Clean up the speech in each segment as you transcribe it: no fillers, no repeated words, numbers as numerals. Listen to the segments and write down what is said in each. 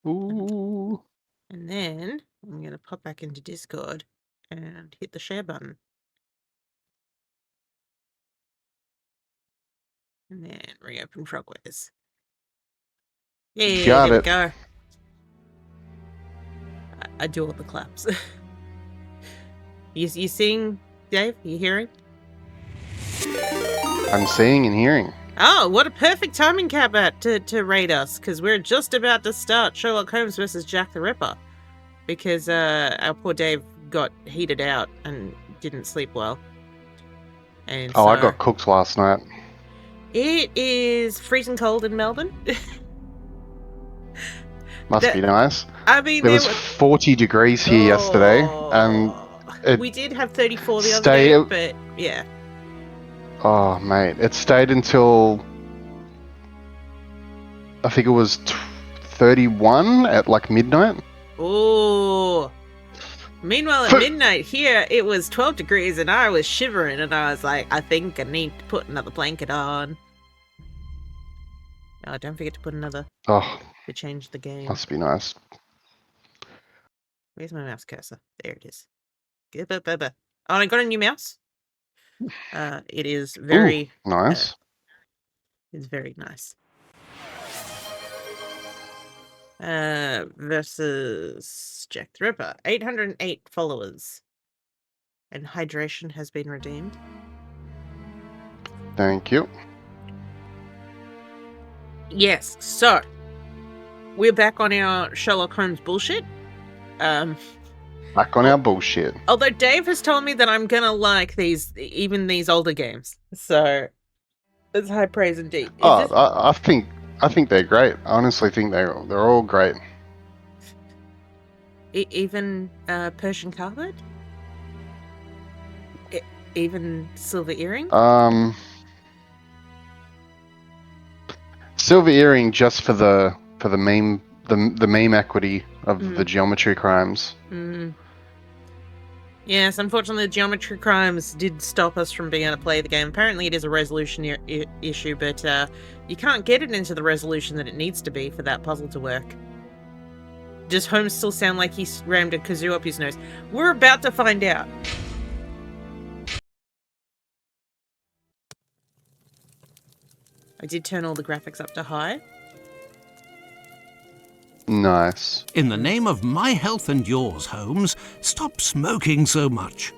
Ooh. And then I'm going to pop back into Discord and hit the share button. And then reopen Frogwares. Yeah, Got there we it. go. I do all the claps. You seeing, Dave? You hearing? I'm seeing and hearing. Oh, what a perfect timing, Cabot, to raid us, because we're just about to start Sherlock Holmes versus Jack the Ripper. Because our poor Dave got heated out and didn't sleep well. And Oh, so I got cooked last night. it is freezing cold in Melbourne. Must be nice. I mean, there was 40 degrees here yesterday, and we did have 34 the other day, but yeah. Oh, mate, it stayed until I think it was 31 at like midnight. Oh. Meanwhile, at midnight here, it was 12 degrees, and I was shivering, and I was like, I think I need to put another blanket on. Oh, don't forget to put another. Oh, to change the game. Must be nice. Where's my mouse cursor? There it is. Oh, I got a new mouse. It is very nice. It's very nice. Versus Jack the Ripper. 808 followers. And hydration has been redeemed. Thank you. Yes, so we're back on our Sherlock Holmes bullshit. Back on our bullshit. Although Dave has told me that I'm gonna like even these older games, so it's high praise indeed. I think they're great. I honestly think they're all great. Even Persian Carpet? Even Silver Earring? Silver Earring just for the meme equity of the geometry crimes. Yes, unfortunately, the geometry crimes did stop us from being able to play the game. Apparently, it is a resolution issue, but you can't get it into the resolution that it needs to be for that puzzle to work. Does Holmes still sound like he rammed a kazoo up his nose? We're about to find out. I did turn all the graphics up to high. Nice. In the name of my health and yours, Holmes, stop smoking so much.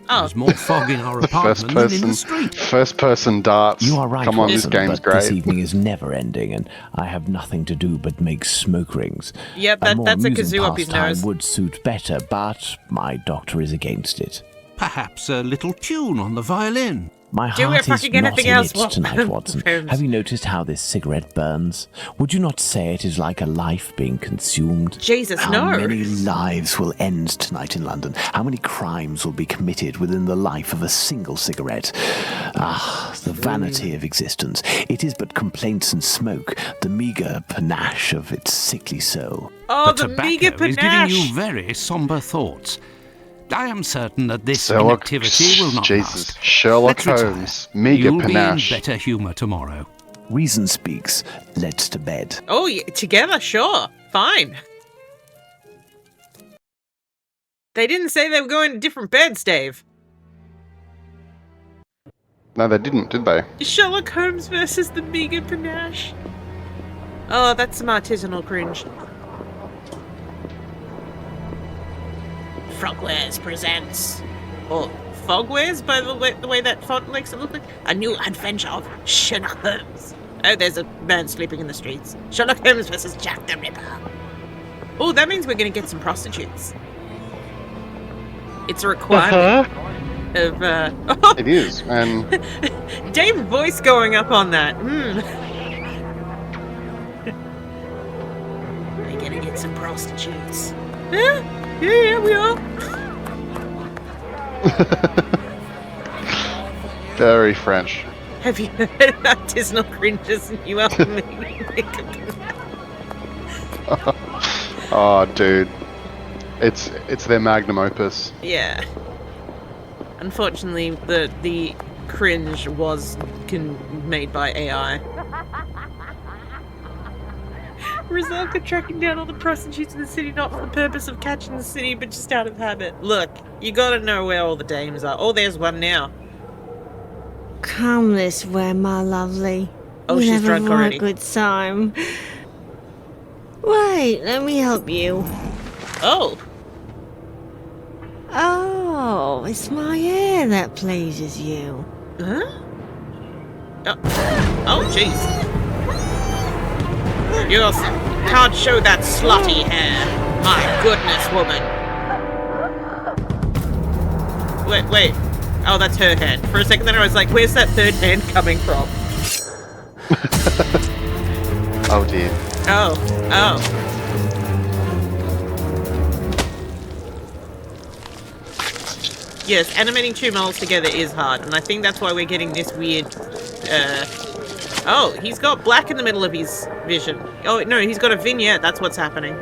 There's more fog in our apartment than in the street. First person darts. You are right, Come on, Watson, this game's but great. This evening is never ending, and I have nothing to do but make smoke rings. Yep, that's a kazoo up his nose. Would suit better, but my doctor is against it. Perhaps a little tune on the violin. My heart is not in it tonight, Watson. Have you noticed how this cigarette burns? Would you not say it is like a life being consumed? Jesus, no. How many lives will end tonight in London? How many crimes will be committed within the life of a single cigarette? Ah, the vanity of existence. It is but complaints and smoke, the meagre panache of its sickly soul. Oh, the meagre panache is giving you very somber thoughts. I am certain that this inactivity will not last. Sherlock Holmes, meagre panache. You'll be in better humour tomorrow. Reason speaks. Let's to bed. Oh, yeah, together, sure. Fine. They didn't say they were going to different beds, Dave. No, they didn't, did they? Sherlock Holmes versus the meagre panache. Oh, that's some artisanal cringe. Frogwares presents, or Fogwares, by the way that font makes it look like, a new adventure of Sherlock Holmes. Oh, there's a man sleeping in the streets. Sherlock Holmes versus Jack the Ripper. Oh, that means we're going to get some prostitutes. It's a requirement of, oh. It is, and... Dave's voice going up on that. We're going to get some prostitutes. Huh? Yeah, we are. Very French. Have you heard artisanal cringe's new album? Oh, dude. It's their magnum opus. Yeah. Unfortunately, the cringe was made by AI. Resolved at tracking down all the prostitutes in the city, not for the purpose of catching the city, but just out of habit. Look, you gotta know where all the dames are. Oh, there's one now. Come this way, my lovely. Oh, We'll she's have drunk a right already. good time. Wait, let me help you. Oh. Oh, it's my hair that pleases you. Huh? Oh, jeez. You can't show that slutty hair. My goodness, woman. Wait. Oh, that's her hand. For a second then I was like, where's that third hand coming from? Oh dear. Oh. Yes, animating two moles together is hard, and I think that's why we're getting this weird, Oh, he's got black in the middle of his vision. Oh, no, he's got a vignette, that's what's happening.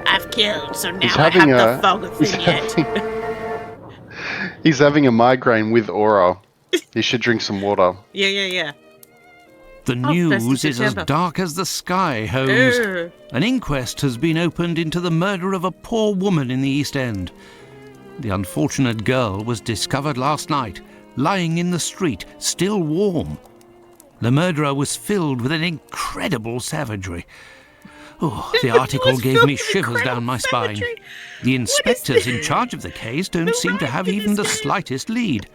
I've killed, so now I have the fog of vignette. He's having a migraine with aura. He should drink some water. Yeah. The news is as dark as the sky, Holmes. An inquest has been opened into the murder of a poor woman in the East End. The unfortunate girl was discovered last night, lying in the street, still warm. The murderer was filled with an incredible savagery. Oh, the article gave me shivers down my spine. The inspectors in charge of the case don't seem to have even the slightest lead.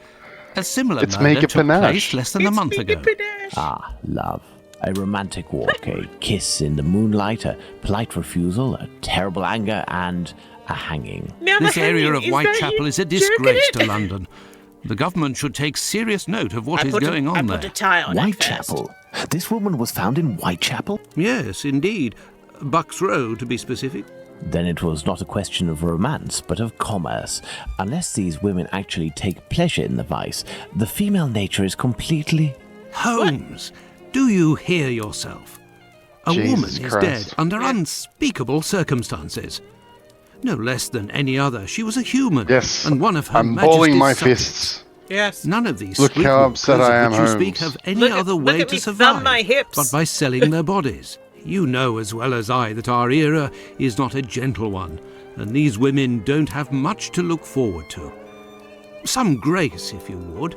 A similar murder took place less than a month ago. Ah, love. A romantic walk, a kiss in the moonlight, a polite refusal, a terrible anger, and a hanging. This area of Whitechapel is a disgrace to London. The government should take serious note of what is going on there. Whitechapel? This woman was found in Whitechapel? Yes, indeed. Bucks Row, to be specific. Then it was not a question of romance, but of commerce. Unless these women actually take pleasure in the vice, the female nature is completely... Holmes, do you hear yourself? A woman is dead under unspeakable circumstances. No less than any other, she was a human. Yes, and one of her I'm Majesty's balling my subjects. fists. Yes. None of these Look how upset I am, you speak Holmes. have any other way to survive my hips. but by selling their bodies. You know as well as I that our era is not a gentle one, and these women don't have much to look forward to. Some grace, if you would.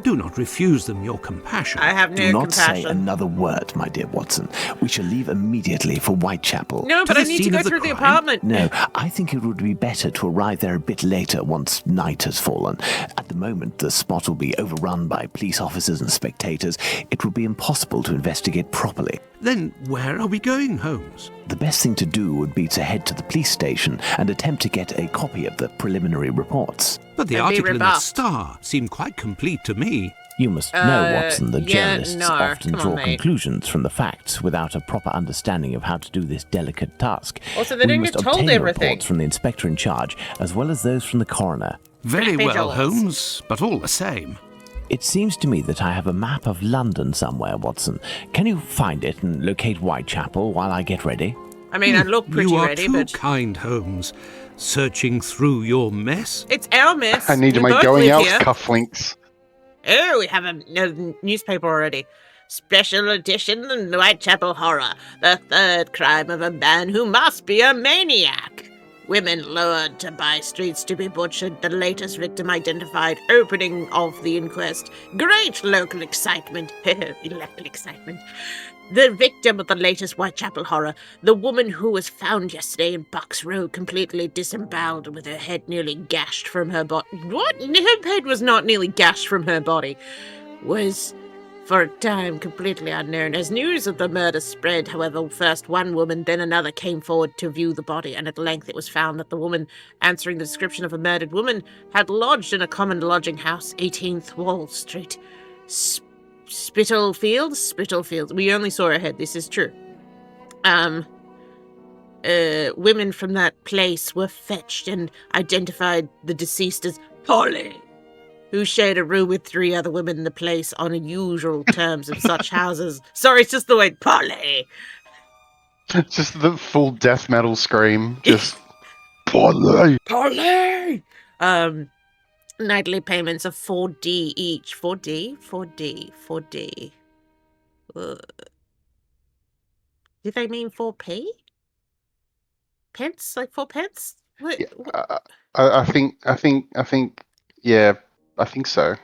Do not refuse them your compassion. I have no Do not compassion. say another word, my dear Watson. We shall leave immediately for Whitechapel. No, but I need to go through the apartment. No, I think it would be better to arrive there a bit later once night has fallen. At the moment, the spot will be overrun by police officers and spectators. It would be impossible to investigate properly. Then where are we going, Holmes? The best thing to do would be to head to the police station and attempt to get a copy of the preliminary reports. But the article in the Star seemed quite complete to me. You must know, Watson, that journalists often draw conclusions from the facts without a proper understanding of how to do this delicate task. Also, they don't get told everything. Reports from the inspector in charge, as well as those from the coroner. Very well, Holmes, but all the same. It seems to me that I have a map of London somewhere, Watson. Can you find it and locate Whitechapel while I get ready? I mean, I look pretty ready, but... You are too kind, Holmes. Searching through your mess? It's our mess. I need my going out cufflinks. Oh, we have a newspaper already. Special edition, the Whitechapel Horror. The third crime of a man who must be a maniac. Women lured to by streets to be butchered. The latest victim identified. Opening of the inquest. Great local excitement. Local excitement. The victim of the latest Whitechapel horror, the woman who was found yesterday in Bucks Row, completely disemboweled with her head nearly gashed from her body. What? Her head was not nearly gashed from her body. Was, for a time, completely unknown. As news of the murder spread, however, first one woman, then another came forward to view the body, and at length it was found that the woman, answering the description of a murdered woman, had lodged in a common lodging house, 18th Wall Street. Spitalfields. We only saw her head. This is true. Women from that place were fetched and identified the deceased as Polly, who shared a room with 3 other women in the place on unusual terms of such houses. Sorry, it's just the way Polly. Just the full death metal scream. Just Polly. Polly. Nightly payments of 4D each. 4D. Did they mean 4p? Pence? Like 4 pence? What? Yeah, I think, yeah, I think so.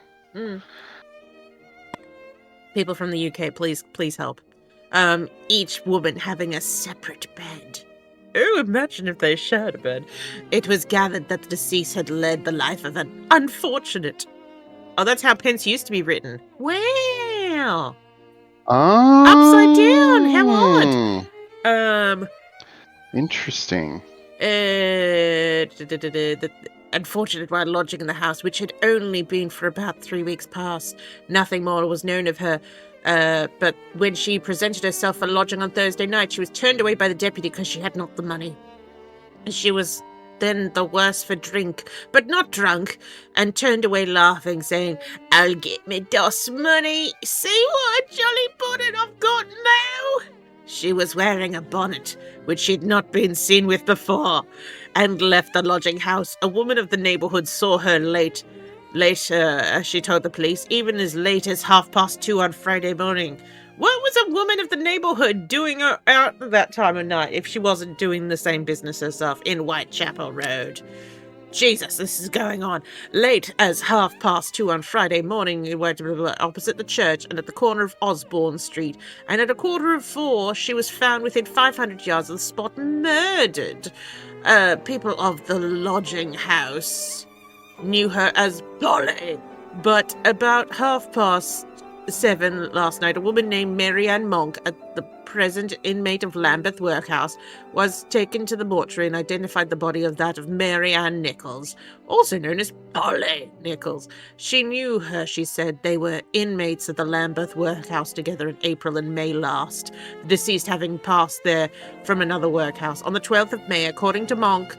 People from the UK, please help. Each woman having a separate bed. Oh, imagine if they shared a bed. It was gathered that the deceased had led the life of an unfortunate. Oh, that's how Pence used to be written. Wow. Oh, Upside down. How odd. Interesting. The unfortunate while lodging in the house, which had only been for about 3 weeks past. Nothing more was known of her. But when she presented herself for lodging on Thursday night, she was turned away by the deputy because she had not the money. She was then the worse for drink, but not drunk, and turned away laughing, saying, "I'll get me DOS money. See what a jolly bonnet I've got now." She was wearing a bonnet, which she'd not been seen with before, and left the lodging house. A woman of the neighbourhood saw her later, she told the police, even as late as 2:30 on Friday morning. What was a woman of the neighbourhood doing out at that time of night if she wasn't doing the same business herself in Whitechapel Road? Jesus, this is going on. Late as 2:30 on Friday morning, opposite the church and at the corner of Osborne Street, and at 4:15, she was found within 500 yards of the spot, murdered. People of the lodging house knew her as Polly, but about 7:30 last night, a woman named Mary Ann Monk, at the present inmate of Lambeth Workhouse, was taken to the mortuary and identified the body of that of Mary Ann Nichols, also known as Polly Nichols. She knew her, she said. They were inmates of the Lambeth Workhouse together in April and May last, the deceased having passed there from another workhouse. On the 12th of May, according to Monk,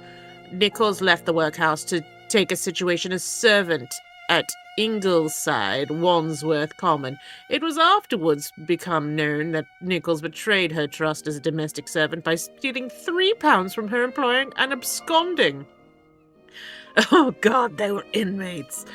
Nichols left the workhouse to take a situation as servant at Ingleside, Wandsworth Common. It was afterwards become known that Nichols betrayed her trust as a domestic servant by stealing £3 from her employer and absconding. Oh, God, they were inmates.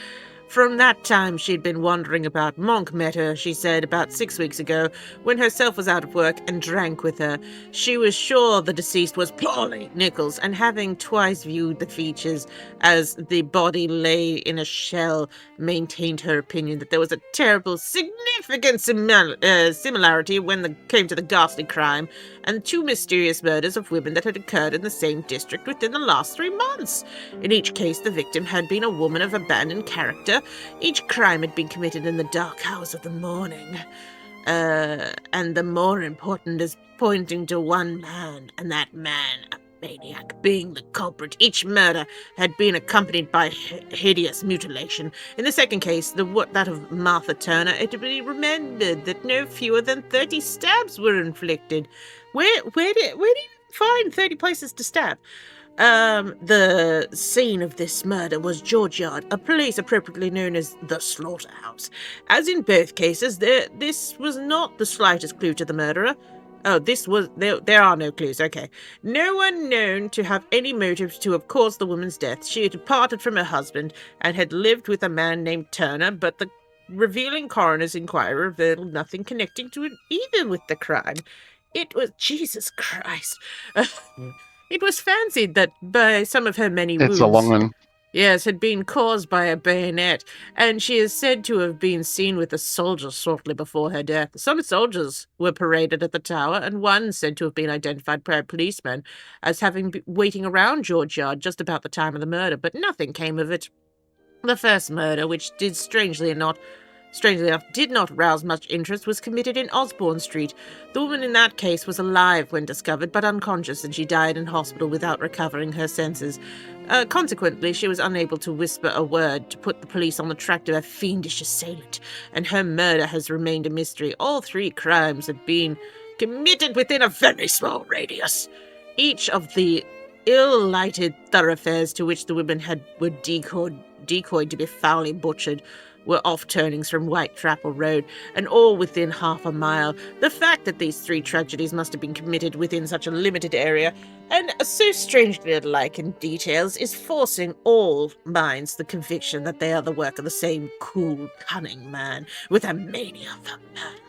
From that time, she'd been wandering about. Monk met her, she said, about 6 weeks ago, when herself was out of work, and drank with her. She was sure the deceased was Polly Nichols, and having twice viewed the features as the body lay in a shell, maintained her opinion that there was a terrible, significant similarity when it came to the ghastly crime and 2 mysterious murders of women that had occurred in the same district within the last 3 months. In each case, the victim had been a woman of abandoned character. Each crime had been committed in the dark hours of the morning. And the more important is pointing to one man, and that man, a maniac, being the culprit. Each murder had been accompanied by hideous mutilation. In the second case, that of Martha Turner, it to be remembered that no fewer than 30 stabs were inflicted. Where did you find 30 places to stab? The scene of this murder was George Yard, a place appropriately known as the slaughterhouse. As in both cases, this was not the slightest clue to the murderer. Oh, there are no clues, okay. No one known to have any motive to have caused the woman's death. She had departed from her husband and had lived with a man named Turner, but the revealing coroner's inquiry revealed nothing connecting to it either with the crime. It was, Jesus Christ. It was fancied that by some of her many wounds... It's a long one. Yes, had been caused by a bayonet, and she is said to have been seen with a soldier shortly before her death. Some soldiers were paraded at the tower, and one said to have been identified by a policeman as having been waiting around George Yard just about the time of the murder, but nothing came of it. The first murder, which did strangely enough, did not rouse much interest, was committed in Osborne Street. The woman in that case was alive when discovered, but unconscious, and she died in hospital without recovering her senses. Consequently, she was unable to whisper a word to put the police on the track to her fiendish assailant, and her murder has remained a mystery. All 3 crimes have been committed within a very small radius. Each of the ill-lighted thoroughfares to which the women were decoyed to be foully butchered were off-turnings from Whitechapel Road, and all within half a mile. The fact that these 3 tragedies must have been committed within such a limited area, and so strangely alike in details, is forcing all minds the conviction that they are the work of the same cool, cunning man with a mania for murder.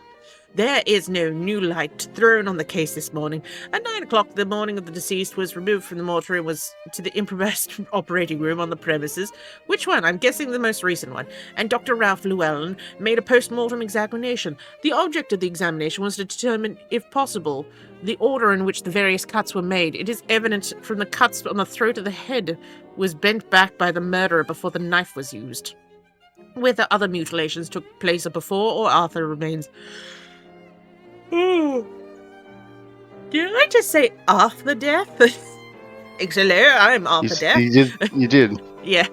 There is no new light thrown on the case this morning. At 9 o'clock, the morning of the deceased was removed from the mortuary and was to the improvised operating room on the premises. Which one? I'm guessing the most recent one. And Dr. Ralph Llewellyn made a post-mortem examination. The object of the examination was to determine, if possible, the order in which the various cuts were made. It is evident from the cuts on the throat of the head was bent back by the murderer before the knife was used. Whether other mutilations took place before or after remains... Oh. Did I just say after death? Hello, I'm after death. You did. Yeah,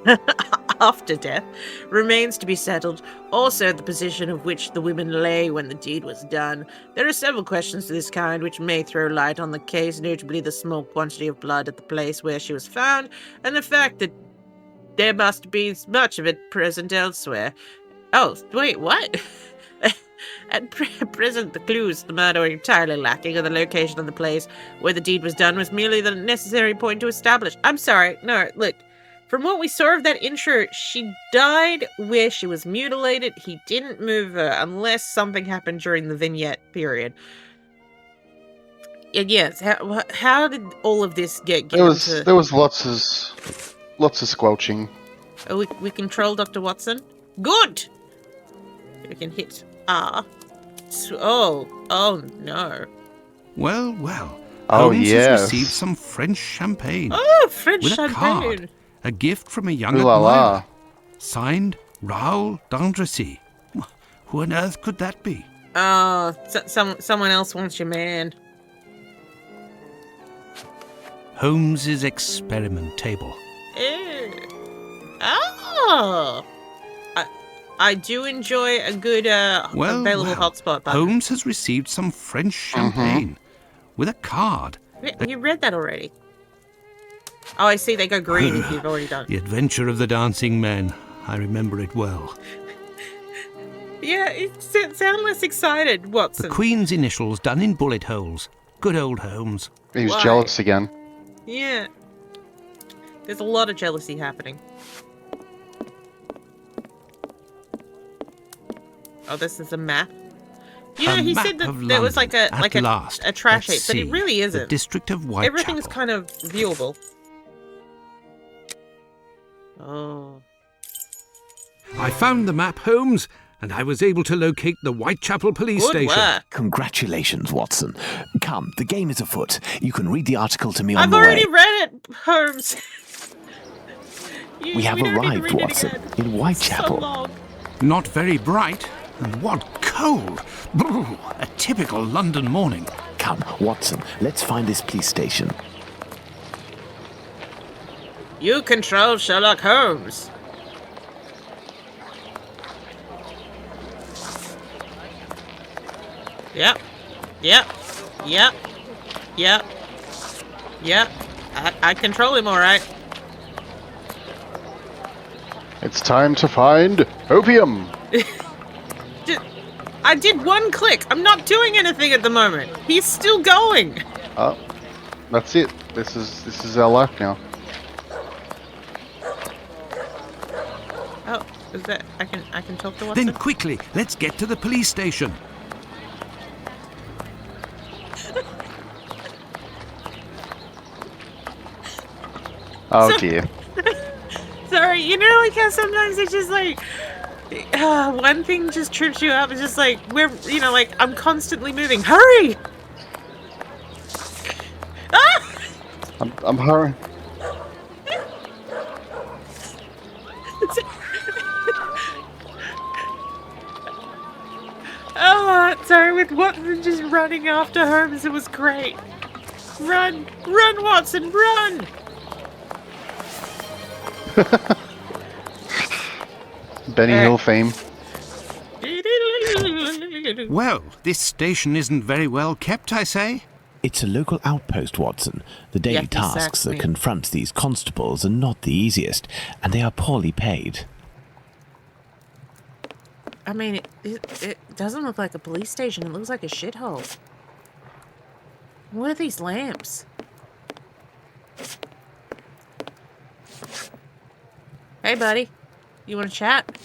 after death remains to be settled. Also, the position of which the women lay when the deed was done. There are several questions to this kind which may throw light on the case, notably the small quantity of blood at the place where she was found, and the fact that there must be much of it present elsewhere. Oh, wait, what? At present, the clues to the murder are entirely lacking, and the location of the place where the deed was done was merely the necessary point to establish. I'm sorry, no, look. From what we saw of that intro, she died where she was mutilated. He didn't move her unless something happened during the vignette period. And yes, how did all of this get There into... was lots of squelching. Oh, we control Dr. Watson? Good! We can hit R. Oh no. Well. Oh, Holmes yes. has received some French champagne. Oh, French with champagne. a card. A gift from a young Ooh la la. admirer. Signed, Raoul d'Andrecy. Who on earth could that be? Oh, someone else wants your man. Holmes's experiment table. Ew. Oh! I do enjoy a good available hotspot button. Holmes has received some French champagne with a card. You read that already. Oh, I see. They go green if you've already done. The Adventure of the Dancing Men. I remember it well. Yeah, it sound less excited, Watson. The Queen's initials done in bullet holes. Good old Holmes. He was Why? jealous again. Yeah. There's a lot of jealousy happening. Oh, this is a map. You know, he said that there was like a trash heap, but it really isn't. The district of Whitechapel. Everything is kind of viewable. Oh. I found the map, Holmes, and I was able to locate the Whitechapel police Good station. work. Congratulations, Watson. Come, the game is afoot. You can read the article to me on I've the way. already read it, Holmes. We have arrived, Watson, in Whitechapel. So long. Not very bright, and what cold. Brr, a typical London morning. Come, Watson, let's find this police station. You control Sherlock Holmes. Yep. I control him all right. It's time to find opium. I did one click. I'm not doing anything at the moment. He's still going. Oh, that's it. This is our life now. Oh, is that I can talk to Watson? Then quickly, let's get to the police station. Oh dear. Sorry, you know, like how sometimes it's just like one thing just trips you up. It's just like I'm constantly moving. Hurry! Ah! I'm hurrying. Oh, sorry, with Watson just running after Holmes, it was great. Run, Watson, run! Benny Hill fame. Well, this station isn't very well kept, I say. It's a local outpost, Watson. The daily tasks that confront these constables are not the easiest, and they are poorly paid. I mean, it doesn't look like a police station. It looks like a shithole. What are these lamps? Hey, buddy. You want to chat?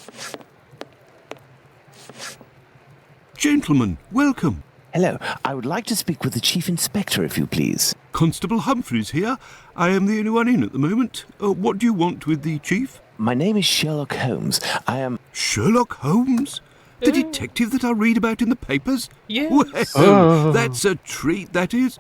Gentlemen, welcome. Hello, I would like to speak with the Chief Inspector, if you please. Constable Humphreys here. I am the only one in at the moment. What do you want with the Chief? My name is Sherlock Holmes. I am... Sherlock Holmes? The detective that I read about in the papers? Yes. Well, that's a treat, that is.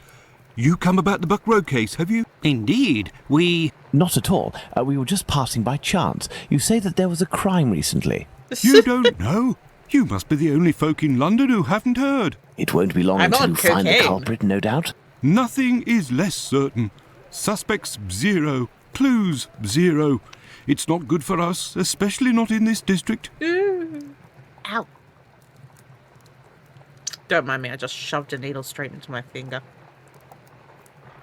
You come about the Buck Road case, have you? Indeed, we... Not at all. We were just passing by chance. You say that there was a crime recently. You don't know? You must be the only folk in London who haven't heard. It won't be long I'm until on you find the cocaine. culprit, no doubt. Nothing is less certain. Suspects 0. Clues 0. It's not good for us, especially not in this district. Ow. Don't mind me, I just shoved a needle straight into my finger.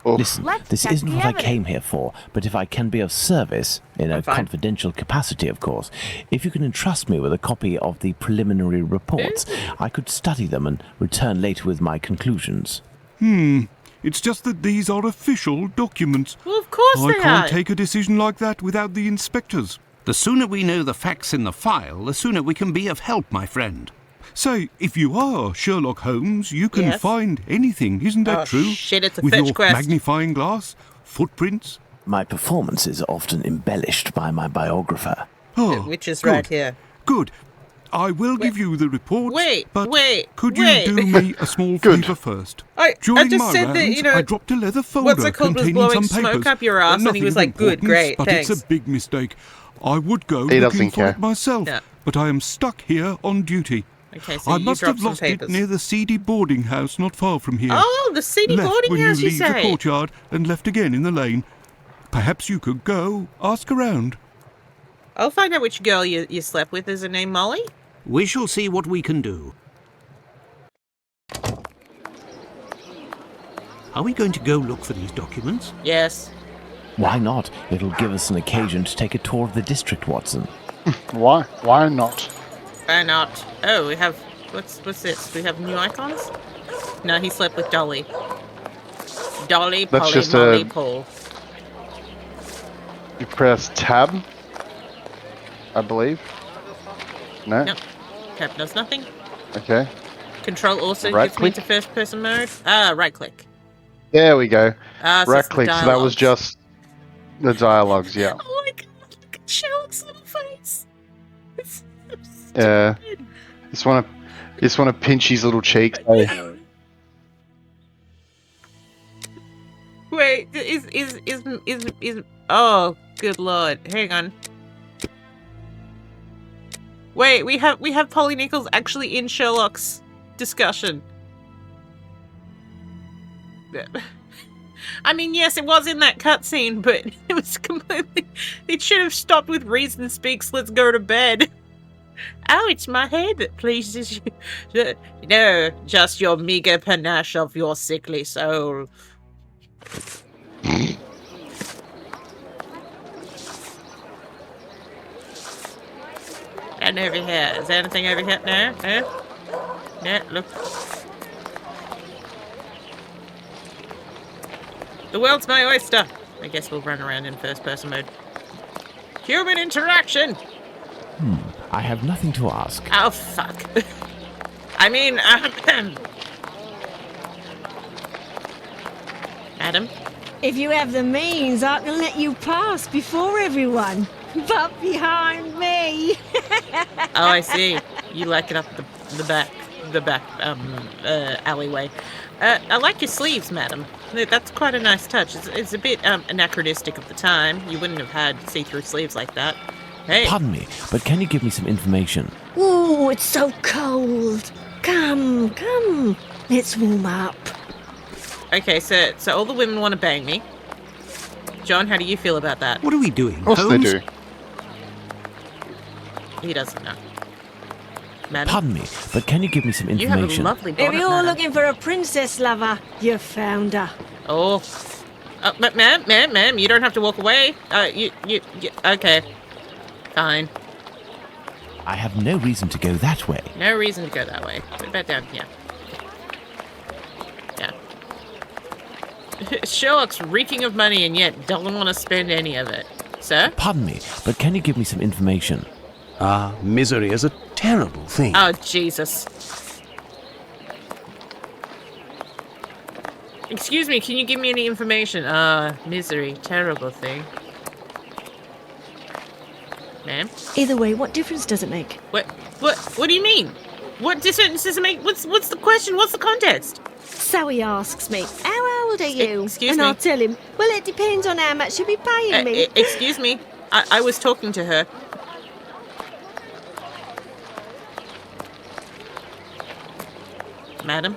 Oof. Listen, Let's this check isn't the what I evidence. came here for, but if I can be of service, in a I'm fine. confidential capacity, of course, if you can entrust me with a copy of the preliminary reports, I could study them and return later with my conclusions. It's just that these are official documents. Well, of course I they can't are. take a decision like that without the inspectors. The sooner we know the facts in the file, the sooner we can be of help, my friend. Say, if you are Sherlock Holmes, you can Yes. find anything, isn't that Oh, true? shit, it's a With fetch your quest. magnifying glass, footprints. My performances are often embellished by my biographer. Oh, Which is good, right here. Good. I will give you the report. Wait, but wait, could wait. you do me a small Good. favour first? I During just my said rounds, that, you know, I dropped a leather folder what's it called was containing blowing some smoke papers. up your ass, and he Nothing was of like, "Good, importance, great, but thanks." it's a big mistake. I would go He looking doesn't for care. it myself, Yeah. but I am stuck here on duty. Okay, so I you must dropped have some lost papers. it near the seedy boarding house not far from here. Oh, the seedy Left boarding when house, you you leave the say? courtyard and left again in the lane. Perhaps you could go, ask around. I'll find out which girl you slept with. Is her name Molly? We shall see what we can do. Are we going to go look for these documents? Yes. Why not? It'll give us an occasion to take a tour of the district, Watson. Why? Why not? Why not? Oh, we have... What's this? We have new icons? No, he slept with Dolly. Dolly, That's Polly, just Molly, a- Paul. You press tab, I believe. No? No. Tab does nothing. Okay. Control also Right gets me click? into first person mode. Ah, right click. There we go. Ah, so Right it's the click. So that was dialogues. just the dialogues, yeah. Oh my god, look at Sherlock's little face. It's so Yeah. stupid. Just wanna pinch his little cheeks. Hey. Wait, is oh, good lord. Hang on. Wait, we have Polly Nichols actually in Sherlock's discussion. I mean, yes, it was in that cutscene, but it was completely... It should have stopped with "Reason speaks, let's go to bed." Oh, it's my head that pleases you. No, just your meager panache of your sickly soul. And over here. Is there anything over here? No? No? No, look. The world's my oyster. I guess we'll run around in first person mode. Human interaction! I have nothing to ask. Oh, fuck. I mean, Adam? If you have the means, I can let you pass before everyone. But behind me. Oh, I see. You like it up the back alleyway. I like your sleeves, madam. That's quite a nice touch. It's a bit anachronistic of the time. You wouldn't have had see-through sleeves like that. Hey, Pardon me, but can you give me some information? Ooh, it's so cold. Come. Let's warm up. okay, so all the women want to bang me. John, how do you feel about that? What are we doing, Of course they Holmes? do. He doesn't know. Madam, Pardon me, but can you give me some you have a information? lovely If bonnet, you're madam. looking for a princess lover, you found her. Oh, ma'am, you don't have to walk away. You, okay, fine. I have no reason to go that way. No reason to go that way. Put that down here. Yeah. Sherlock's reeking of money and yet doesn't want to spend any of it. Sir? Pardon me, but can you give me some information? Ah, misery is a terrible thing. Oh, Jesus. Excuse me, can you give me any information? Misery. Terrible thing. Ma'am? Either way, what difference does it make? What do you mean? What difference does it make? What's the question? What's the context? So he asks me, how old are you? Excuse and me? I'll tell him, well, it depends on how much you'll be paying me. Excuse me. I was talking to her. Madam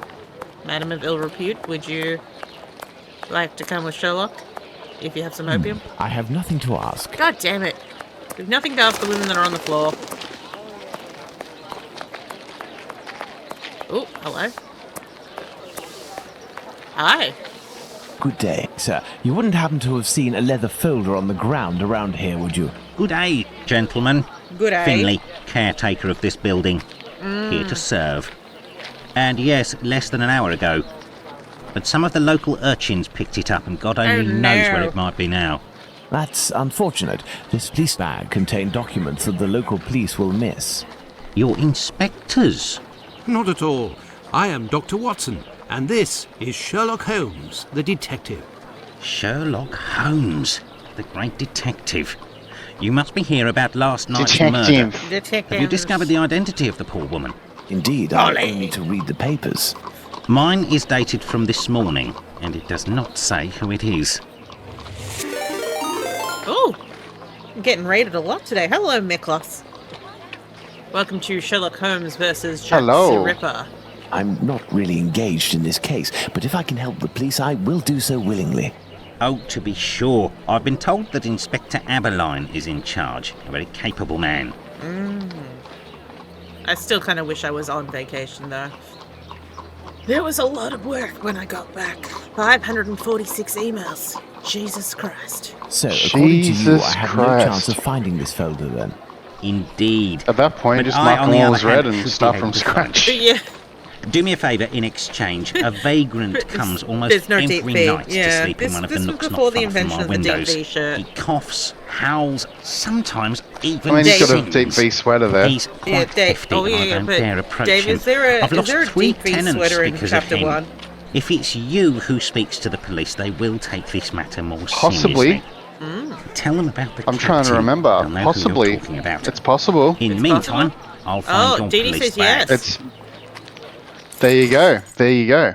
of ill repute, would you like to come with Sherlock? If you have some opium? I have nothing to ask. God damn it. We've nothing to ask the women that are on the floor. Oh, hello. Hi. Good day, sir. You wouldn't happen to have seen a leather folder on the ground around here, would you? Good day, gentlemen. Good day. Finley, caretaker of this building. Here to serve. And yes, less than an hour ago. But some of the local urchins picked it up and God only knows where it might be now. That's unfortunate. This police bag contained documents that the local police will miss. You're inspectors. Not at all. I am Dr. Watson, and this is Sherlock Holmes, the detective. Sherlock Holmes, the great detective. You must be here about last night's murder. Detective. Have you discovered the identity of the poor woman? Indeed, I only need to read the papers. Mine is dated from this morning, and it does not say who it is. Oh, I'm getting raided a lot today. Hello, Miklos. Welcome to Sherlock Holmes versus Jack the Ripper. I'm not really engaged in this case, but if I can help the police, I will do so willingly. Oh, to be sure. I've been told that Inspector Aberline is in charge. A very capable man. I still kind of wish I was on vacation, though. There was a lot of work when I got back. 546 emails. Jesus Christ. So, according to you, I Jesus have no Christ. chance of finding this folder then. Indeed. At that point, But just I, mark on them the all other as red hand, and should start be from able to find scratch. Yeah. Do me a favour, in exchange, a vagrant comes almost There's no deep every V. night Yeah. to sleep in one of the This was nooks before not the far from invention my of the deep windows. V shirt. He coughs, howls, sometimes even I mean, he's got a sings. deep V sweater there. He's quite Yeah, Dave. hefty, Oh, and yeah, I yeah, don't but dare approach Dave, him. is there I've lost a 3 deep V tenants sweater in because of chapter him. 1? If it's you who speaks to the police, they will take this matter more Possibly. seriously. Tell them about the I'm trying to captain. remember. They'll know Possibly. who you're talking about. It's possible. In the It's meantime, possible? I'll find your Dee Dee police says bag. yes. It's. There you go. There you go.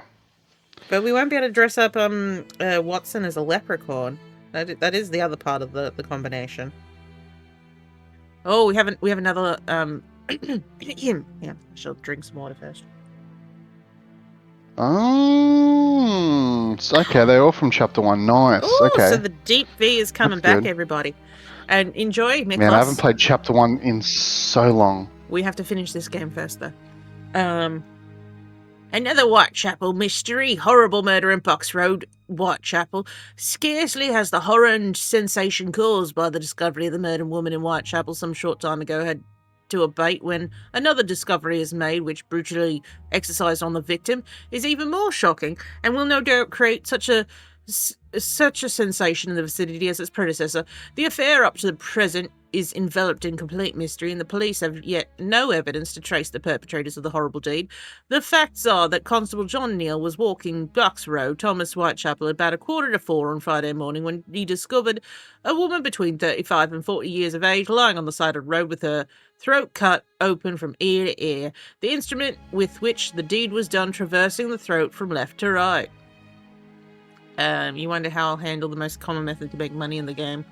But we won't be able to dress up Watson as a leprechaun. That is the other part of the combination. Oh, we have another yeah, I shall drink some water first. Oh, okay. They're all from chapter 1. Nice. Oh, Okay. so the deep V is coming That's back, good. everybody. And enjoy, Miklos. Man, I haven't played chapter 1 in so long. We have to finish this game first, though. Another Whitechapel mystery. Horrible murder in Box Road, Whitechapel. Scarcely has the horror and sensation caused by the discovery of the murdered woman in Whitechapel some short time ago had to abate when another discovery is made which brutally exercised on the victim is even more shocking and will no doubt create such a sensation in the vicinity as its predecessor. The affair up to the present is enveloped in complete mystery, and the police have yet no evidence to trace the perpetrators of the horrible deed. The facts are that Constable John Neal was walking Bucks Road, Thomas Whitechapel, about 3:45 on Friday morning when he discovered a woman between 35 and 40 years of age lying on the side of the road with her throat cut open from ear to ear, the instrument with which the deed was done traversing the throat from left to right. You wonder how I'll handle the most common method to make money in the game.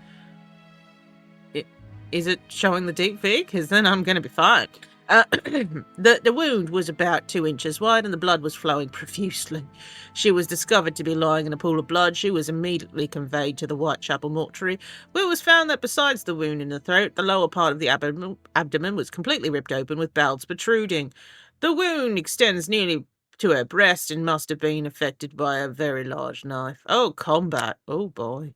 Is it showing the deep V? Because then I'm going to be fine. The wound was about 2 inches wide and the blood was flowing profusely. She was discovered to be lying in a pool of blood. She was immediately conveyed to the Whitechapel mortuary, where it was found that besides the wound in the throat, the lower part of the abdomen was completely ripped open with bowels protruding. The wound extends nearly to her breast and must have been affected by a very large knife. Oh, combat. Oh, boy.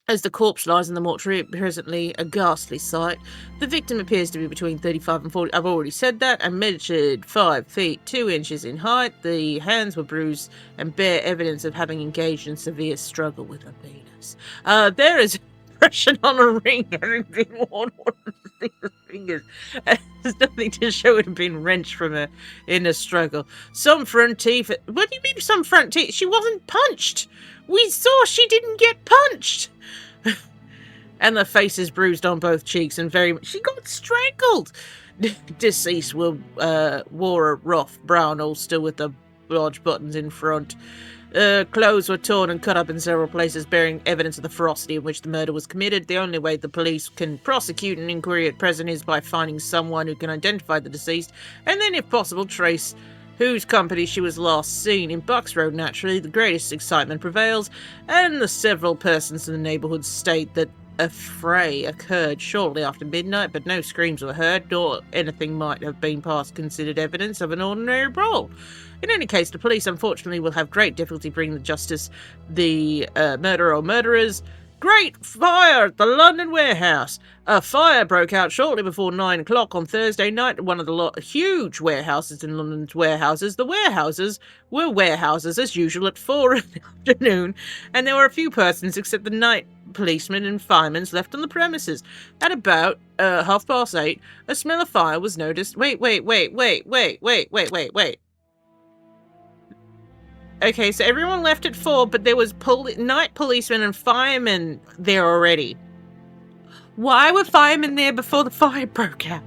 As the corpse lies in the mortuary, presently a ghastly sight. The victim appears to be between 35 and 40. I've already said that. And measured 5 feet 2 inches in height. The hands were bruised and bear evidence of having engaged in severe struggle with a penis. There is impression on a ring having been worn on the fingers. There's nothing to show it had been wrenched from her in a struggle. Some front teeth. What do you mean some front teeth? She wasn't punched. We saw she didn't get punched. And the face is bruised on both cheeks and she got strangled. Deceased wore a rough brown ulster with the large buttons in front. Clothes were torn and cut up in several places, bearing evidence of the ferocity in which the murder was committed. The only way the police can prosecute an inquiry at present is by finding someone who can identify the deceased, and then, if possible, trace whose company she was last seen. In Bucks Road, naturally, the greatest excitement prevails, and the several persons in the neighbourhood state that a fray occurred shortly after midnight, but no screams were heard, nor anything might have been past considered evidence of an ordinary brawl. In any case, the police unfortunately will have great difficulty bringing to justice the murderer or murderers. Great fire at the London warehouse. A fire broke out shortly before 9 o'clock on Thursday night at one of the huge warehouses in London's warehouses. The warehouses were warehouses as usual at 4 in the afternoon, and there were a few persons except the night policemen and firemen left on the premises. At about 8:30, a smell of fire was noticed. Wait. Okay, so everyone left at 4, but there was night policemen and firemen there already. Why were firemen there before the fire broke out?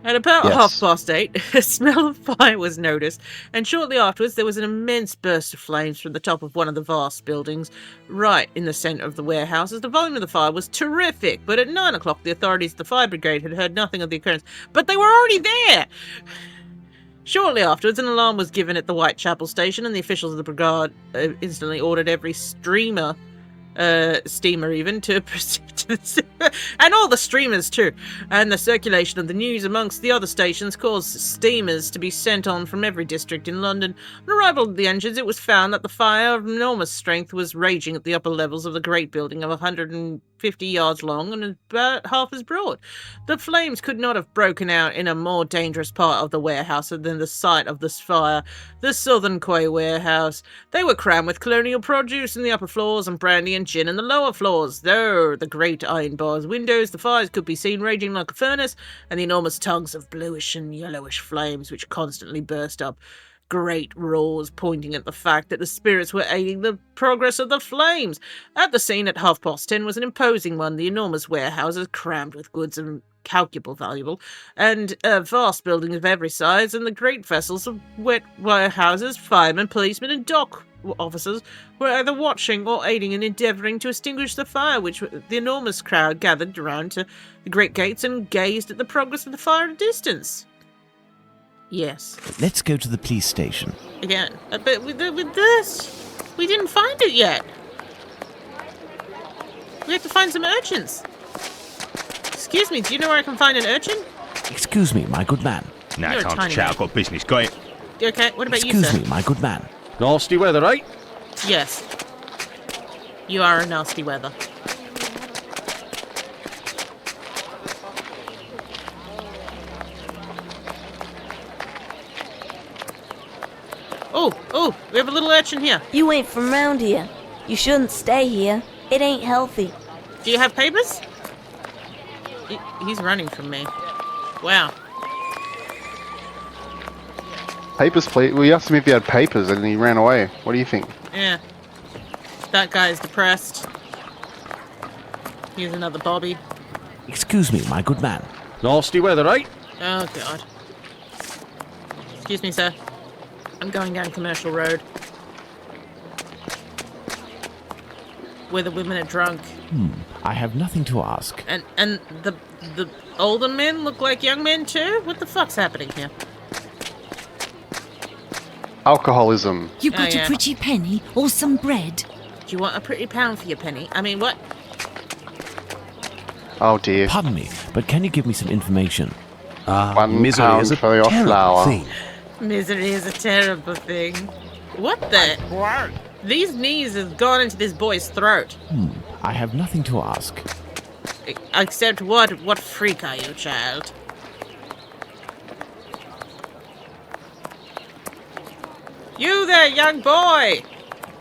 At about 8:30, a smell of fire was noticed, and shortly afterwards there was an immense burst of flames from the top of one of the vast buildings, right in the centre of the warehouses. The volume of the fire was terrific, but at 9 o'clock the authorities of the fire brigade had heard nothing of the occurrence. But they were already there! Shortly afterwards, an alarm was given at the Whitechapel station, and the officials of the brigade instantly ordered every steamer even, to proceed to the and all the streamers too. And the circulation of the news amongst the other stations caused steamers to be sent on from every district in London. On arrival of the engines, it was found that the fire of enormous strength was raging at the upper levels of the great building of 150 yards long and about half as broad. The flames could not have broken out in a more dangerous part of the warehouse than the site of this fire, the Southern Quay warehouse. They were crammed with colonial produce in the upper floors and brandy and gin in the lower floors. There, the great iron bars windows, the fires could be seen raging like a furnace, and the enormous tongues of bluish and yellowish flames which constantly burst up. Great roars pointing at the fact that the spirits were aiding the progress of the flames. At the scene at 10:30 was an imposing one. The enormous warehouses crammed with goods and calculable valuable, and vast buildings of every size, and the great vessels of wet warehouses, firemen, policemen, and dock officers were either watching or aiding and endeavouring to extinguish the fire, which the enormous crowd gathered around to the great gates and gazed at the progress of the fire at a distance. Yes. Let's go to the police station. Again. But with this, we didn't find it yet. We have to find some urchins. Excuse me, do you know where I can find an urchin? Excuse me, my good man. Nah, You're a time to tiny chat. man. I've got business. Got it. Okay, what about you, sir? Excuse me, my good man. Nasty weather, eh? Yes. You are a nasty weather. Oh, we have a little urchin here. You ain't from round here. You shouldn't stay here. It ain't healthy. Do you have papers? He's running from me. Wow. Papers, please. We asked him if he had papers and he ran away. What do you think? Yeah. That guy's depressed. Here's another Bobby. Excuse me, my good man. Nasty weather, eh? Oh, God. Excuse me, sir. I'm going down Commercial Road. Where the women are drunk. I have nothing to ask. And the older men look like young men too? What the fuck's happening here? Alcoholism. You got yeah. a pretty penny or some bread? Do you want a pretty pound for your penny? I mean, what? Oh dear. Pardon me, but can you give me some information? £1 pound for your flour. thing. Misery is a terrible thing. What the? These knees have gone into this boy's throat. I have nothing to ask. Except what? What freak are you, child? You there, young boy!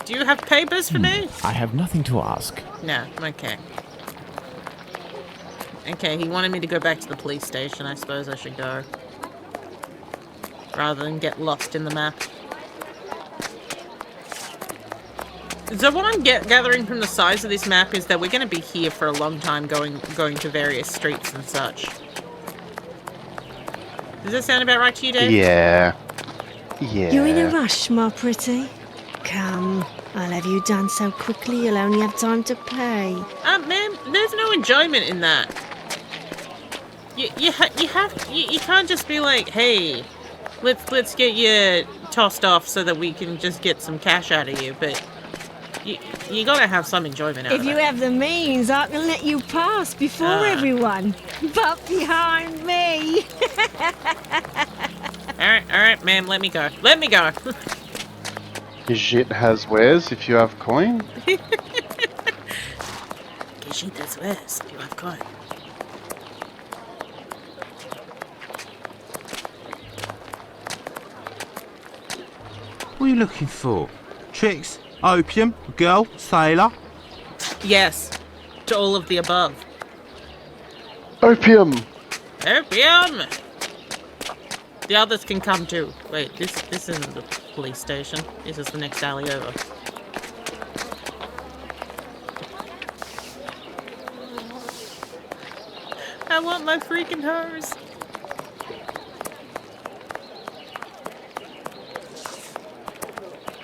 Do you have papers for me? I have nothing to ask. No, okay. Okay, he wanted me to go back to the police station. I suppose I should go. Rather than get lost in the map. So what I'm gathering from the size of this map is that we're going to be here for a long time going to various streets and such. Does that sound about right to you, Dave? Yeah. Yeah. You're in a rush, my pretty. Come, I'll have you done so quickly you'll only have time to pay. Ma'am, there's no enjoyment in that. You can't just be like, hey, let's get you tossed off so that we can just get some cash out of you, but you gotta have some enjoyment out of it. If you have the means, I can let you pass before everyone. But behind me. Alright, ma'am, let me go. Let me go. Your shit has wares if you have coin. Your shit has wares if you have coin. What are you looking for? Tricks? Opium? A girl? Sailor? Yes, to all of the above. Opium! Opium! The others can come too. Wait, this isn't the police station. This is the next alley over. I want my freaking hose.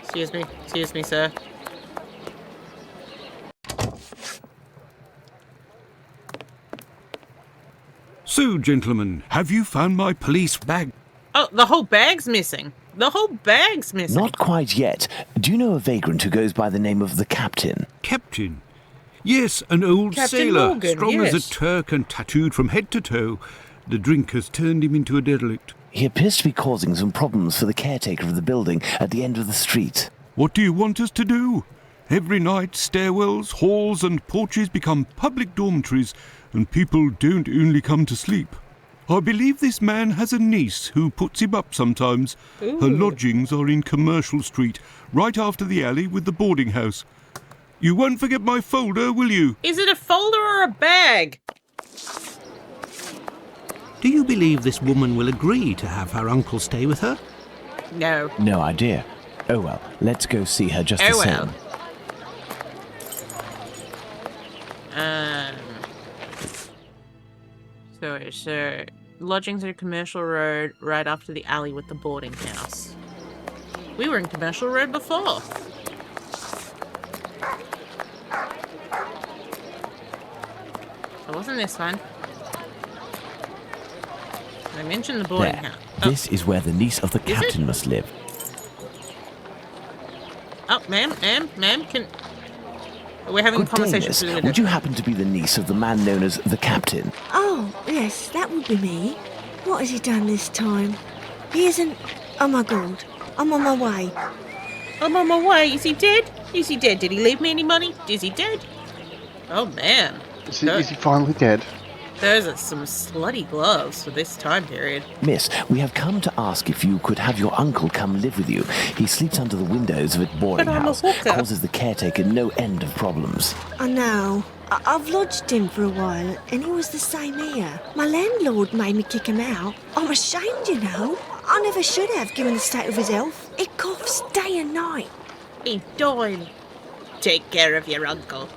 Excuse me, sir. So, gentlemen, have you found my police bag? Oh, the whole bag's missing. The whole bag's missing. Not quite yet. Do you know a vagrant who goes by the name of the Captain? Captain? Yes, an old Captain sailor, Morgan, strong as a yes. Turk and tattooed from head to toe. The drink has turned him into a derelict. He appears to be causing some problems for the caretaker of the building at the end of the street. What do you want us to do? Every night, stairwells, halls and porches become public dormitories, and people don't only come to sleep. I believe this man has a niece who puts him up sometimes. Ooh. Her lodgings are in Commercial Street, right after the alley with the boarding house. You won't forget my folder, will you? Is it a folder or a bag? Do you believe this woman will agree to have her uncle stay with her? No. No idea. Oh well, let's go see her just the same. So, lodgings at Commercial Road, right after the alley with the boarding house. We were in Commercial Road before. It wasn't this one. I mentioned the boarding There. house. Oh. This is where the niece of the Is it? captain must live. Oh, ma'am, can... We're having a Good day, conversation miss. through the Would you happen to be the niece of the man known as the Captain? Oh, yes, that would be me. What has he done this time? He isn't... Oh my God, I'm on my way. I'm on my way. Is he dead? Is he dead? Did he leave me any money? Is he dead? Oh, man. Is he finally dead? Those are some slutty gloves for this time period. Miss, we have come to ask if you could have your uncle come live with you. He sleeps under the windows of a boarding But I'm a house, hooker. causes the caretaker no end of problems. I know. I've lodged him for a while, and he was the same here. My landlord made me kick him out. I'm ashamed, you know. I never should have, given the state of his health. He coughs day and night. He died. Take care of your uncle.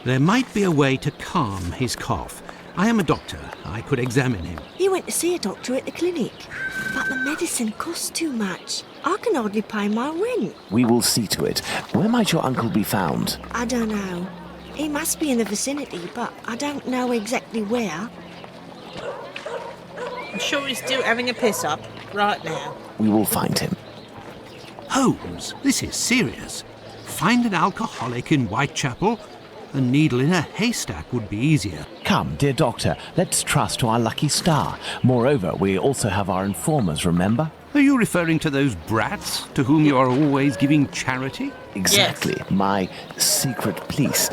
There might be a way to calm his cough. I am a doctor. I could examine him. He went to see a doctor at the clinic, but the medicine costs too much. I can hardly pay my rent. We will see to it. Where might your uncle be found? I don't know. He must be in the vicinity, but I don't know exactly where. I'm sure he's still having a piss up right now. We will find him. Holmes, this is serious. Find an alcoholic in Whitechapel? A needle in a haystack would be easier. Come, dear doctor, let's trust to our lucky star. Moreover, we also have our informers, remember? Are you referring to those brats to whom you are always giving charity? Exactly. Yes. My secret police.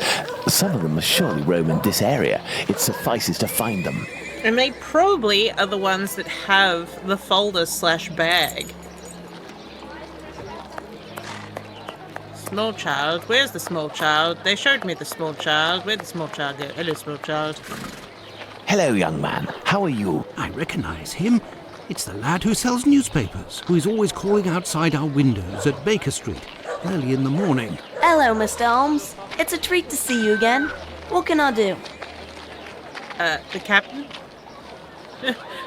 Some of them must surely roam in this area. It suffices to find them. And they probably are the ones that have the folder/bag. Small child. Where's the small child? They showed me the small child. Where'd the small child go? Hello, small child. Hello, young man. How are you? I recognise him. It's the lad who sells newspapers, who is always calling outside our windows at Baker Street, early in the morning. Hello, Mr. Holmes. It's a treat to see you again. What can I do? The captain?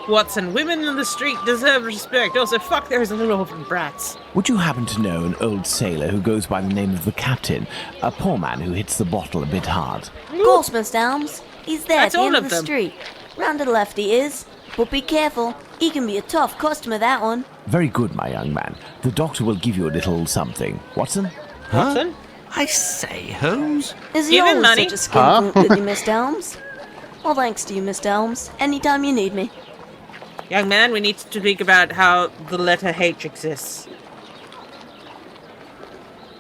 Watson, women in the street deserve respect. Also, fuck those little orphan brats. Would you happen to know an old sailor who goes by the name of the Captain? A poor man who hits the bottle a bit hard. Of course, Mr. Holmes. He's there at That's the end all of of the them. street. Round to the left he is. But be careful. He can be a tough customer, that one. Very good, my young man. The doctor will give you a little something. Watson? Watson? I say, Holmes. Is he Give him always money. such a skinflint with you, Mr. Holmes? Well, thanks to you, Mr. Holmes. Anytime you need me. Young man, we need to speak about how the letter H exists.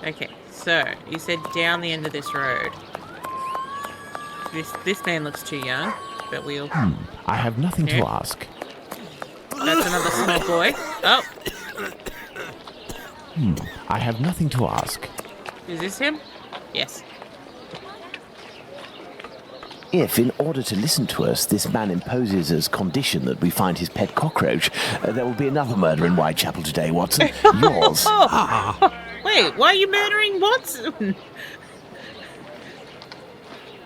Okay, so, you said down the end of this road. This man looks too young, but we'll... I have nothing to ask. That's another small boy. Oh, I have nothing to ask. is this him? Yes. If, in order to listen to us, this man imposes as condition that we find his pet cockroach, there will be another murder in Whitechapel today, Watson. Yours. Wait, why are you murdering Watson?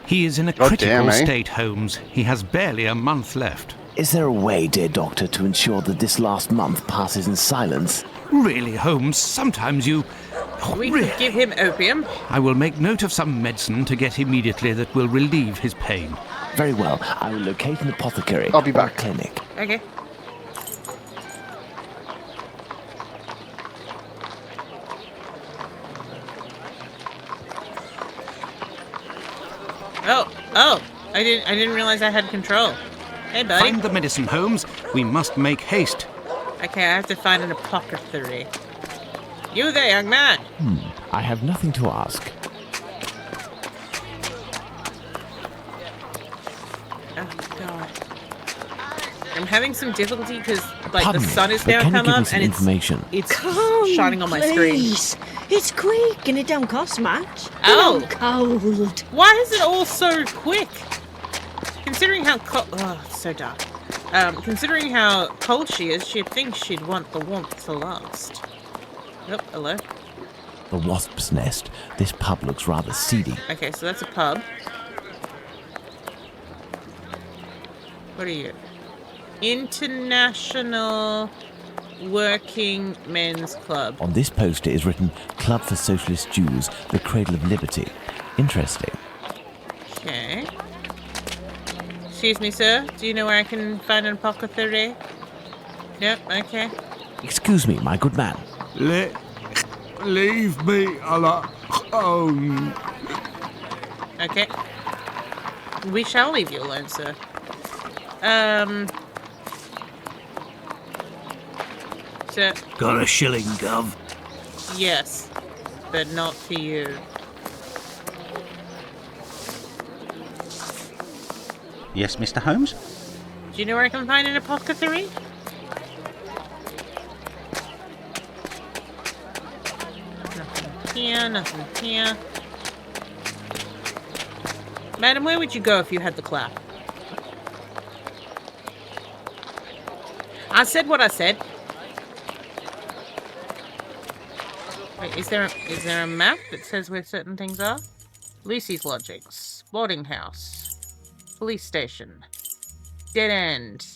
He is in a God critical damn, eh? state, Holmes. He has barely a month left. Is there a way, dear doctor, to ensure that this last month passes in silence? Really, Holmes, sometimes you... We Really? could give him opium. I will make note of some medicine to get immediately that will relieve his pain. Very well. I will locate an apothecary. I'll be or a back. clinic. Okay. Oh, I didn't realize I had control. Hey, buddy. Find the medicine, Holmes. We must make haste. Okay, I have to find an apothecary. You there, young man. I have nothing to ask. Oh, God. I'm having some difficulty because, like, Pardon the me, sun is but now can you come give me up some and information? it's Come, shining on my screen. please. It's quick and it don't cost much. Oh. But I'm cold. Why is it all so quick? Considering how cold... Oh, it's so dark. Considering how cold she is, she'd think she'd want the warmth to last. Oh, hello. The wasp's nest. This pub looks rather seedy. Okay, so that's a pub. What are you? International Working Men's Club. On this poster is written, Club for Socialist Jews, the Cradle of Liberty. Interesting. Okay. Excuse me, sir. Do you know where I can find an apothecary? Nope, okay. Excuse me, my good man. Leave me alone. Okay. We shall leave you alone, sir. Sir, Got a shilling, Gov. yes. But not for you. Yes, Mr. Holmes? Do you know where I can find an apothecary? Nothing here, nothing here. Madam, where would you go if you had the clap? I said what I said. Wait, is there a map that says where certain things are? Lucy's Lodgings, boarding house, police station, dead end.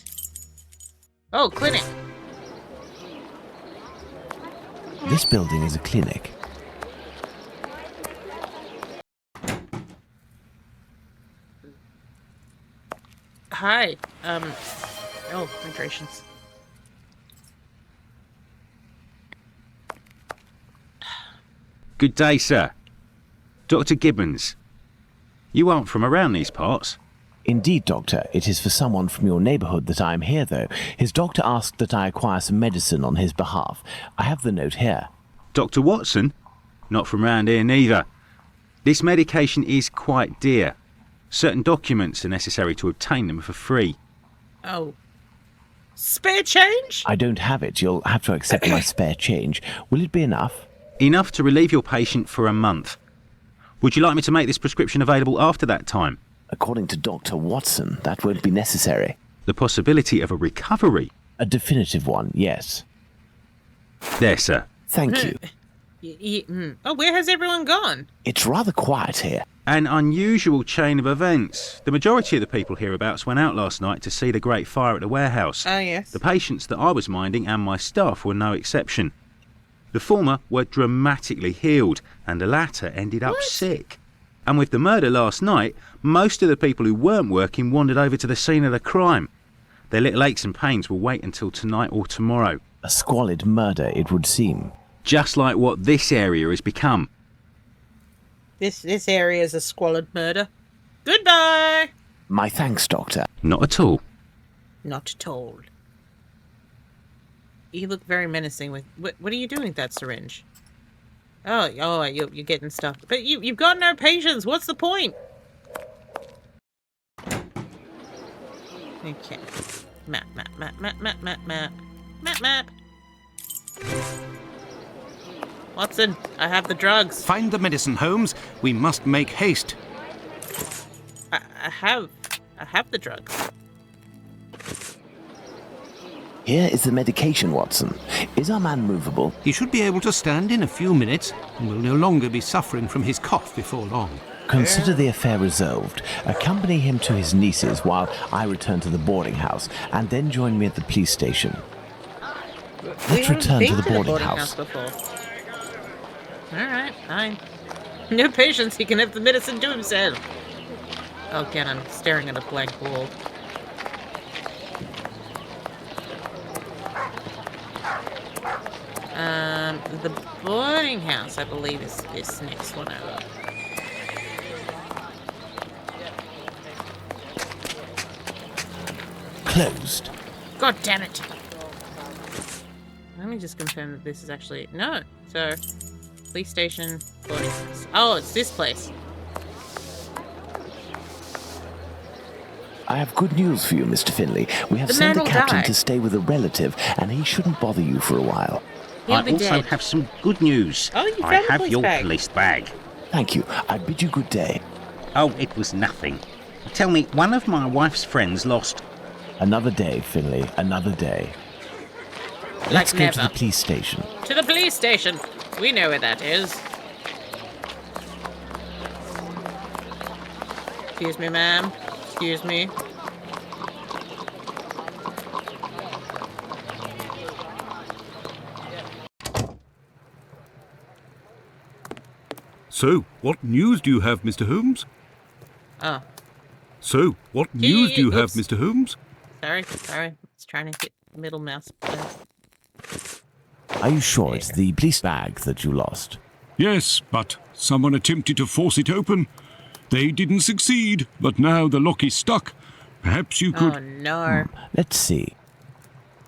Oh, clinic. This building is a clinic. Hi. Oh, migrations. Good day, sir. Dr. Gibbons. You aren't from around these parts. Indeed, Doctor, it is for someone from your neighbourhood that I am here, though. His doctor asked that I acquire some medicine on his behalf. I have the note here. Dr. Watson? Not from round here neither. This medication is quite dear. Certain documents are necessary to obtain them for free. Oh. Spare change? I don't have it. You'll have to accept my spare change. Will it be enough? Enough to relieve your patient for a month. Would you like me to make this prescription available after that time? According to Dr. Watson, that won't be necessary. The possibility of a recovery? A definitive one, yes. There, sir. Thank you. Oh, where has everyone gone? It's rather quiet here. An unusual chain of events. The majority of the people hereabouts went out last night to see the great fire at the warehouse. Oh, yes. The patients that I was minding and my staff were no exception. The former were dramatically healed, and the latter ended up sick. And with the murder last night, most of the people who weren't working wandered over to the scene of the crime. Their little aches and pains will wait until tonight or tomorrow. A squalid murder, it would seem. Just like what this area has become. This area is a squalid murder. Goodbye! My thanks, Doctor. Not at all. Not at all. You look very menacing with... What are you doing with that syringe? Oh, you're getting stuff. But you've got no patience. What's the point? Okay. Map. Watson, I have the drugs. Find the medicine, Holmes. We must make haste. I have the drugs. Here is the medication, Watson. Is our man movable? He should be able to stand in a few minutes and will no longer be suffering from his cough before long. Consider the affair resolved. Accompany him to his niece's while I return to the boarding house, and then join me at the police station. Let's return to the boarding house. Before. Alright, fine. No patience, he can have the medicine to himself. Oh, again, I'm staring at a blank wall. The boarding house, I believe, is this next one over. Closed. God damn it! Let me just confirm that this is actually... No. So, police station, boarding house. Oh, it's this place. I have good news for you, Mr. Finley. We have The sent man the will captain die. to stay with a relative, and he shouldn't bother you for a while. He'll I be also dead. have some good news. Oh, you I found the have police your bag. police bag. Thank you. I bid you good day. Oh, it was nothing. Tell me, one of my wife's friends lost... Another day, Finley. Another day. Like Let's go to never. the police station. To the police station. We know where that is. Excuse me, ma'am. Excuse me. So, what news do you have, Mr. Holmes? Oh, So, what news do you have, oops. Mr. Holmes? sorry. I was trying to get the middle mouse button. Are you sure it's the police bag that you lost? Yes, but someone attempted to force it open. They didn't succeed, but now the lock is stuck. Perhaps you could... Oh, no. Let's see.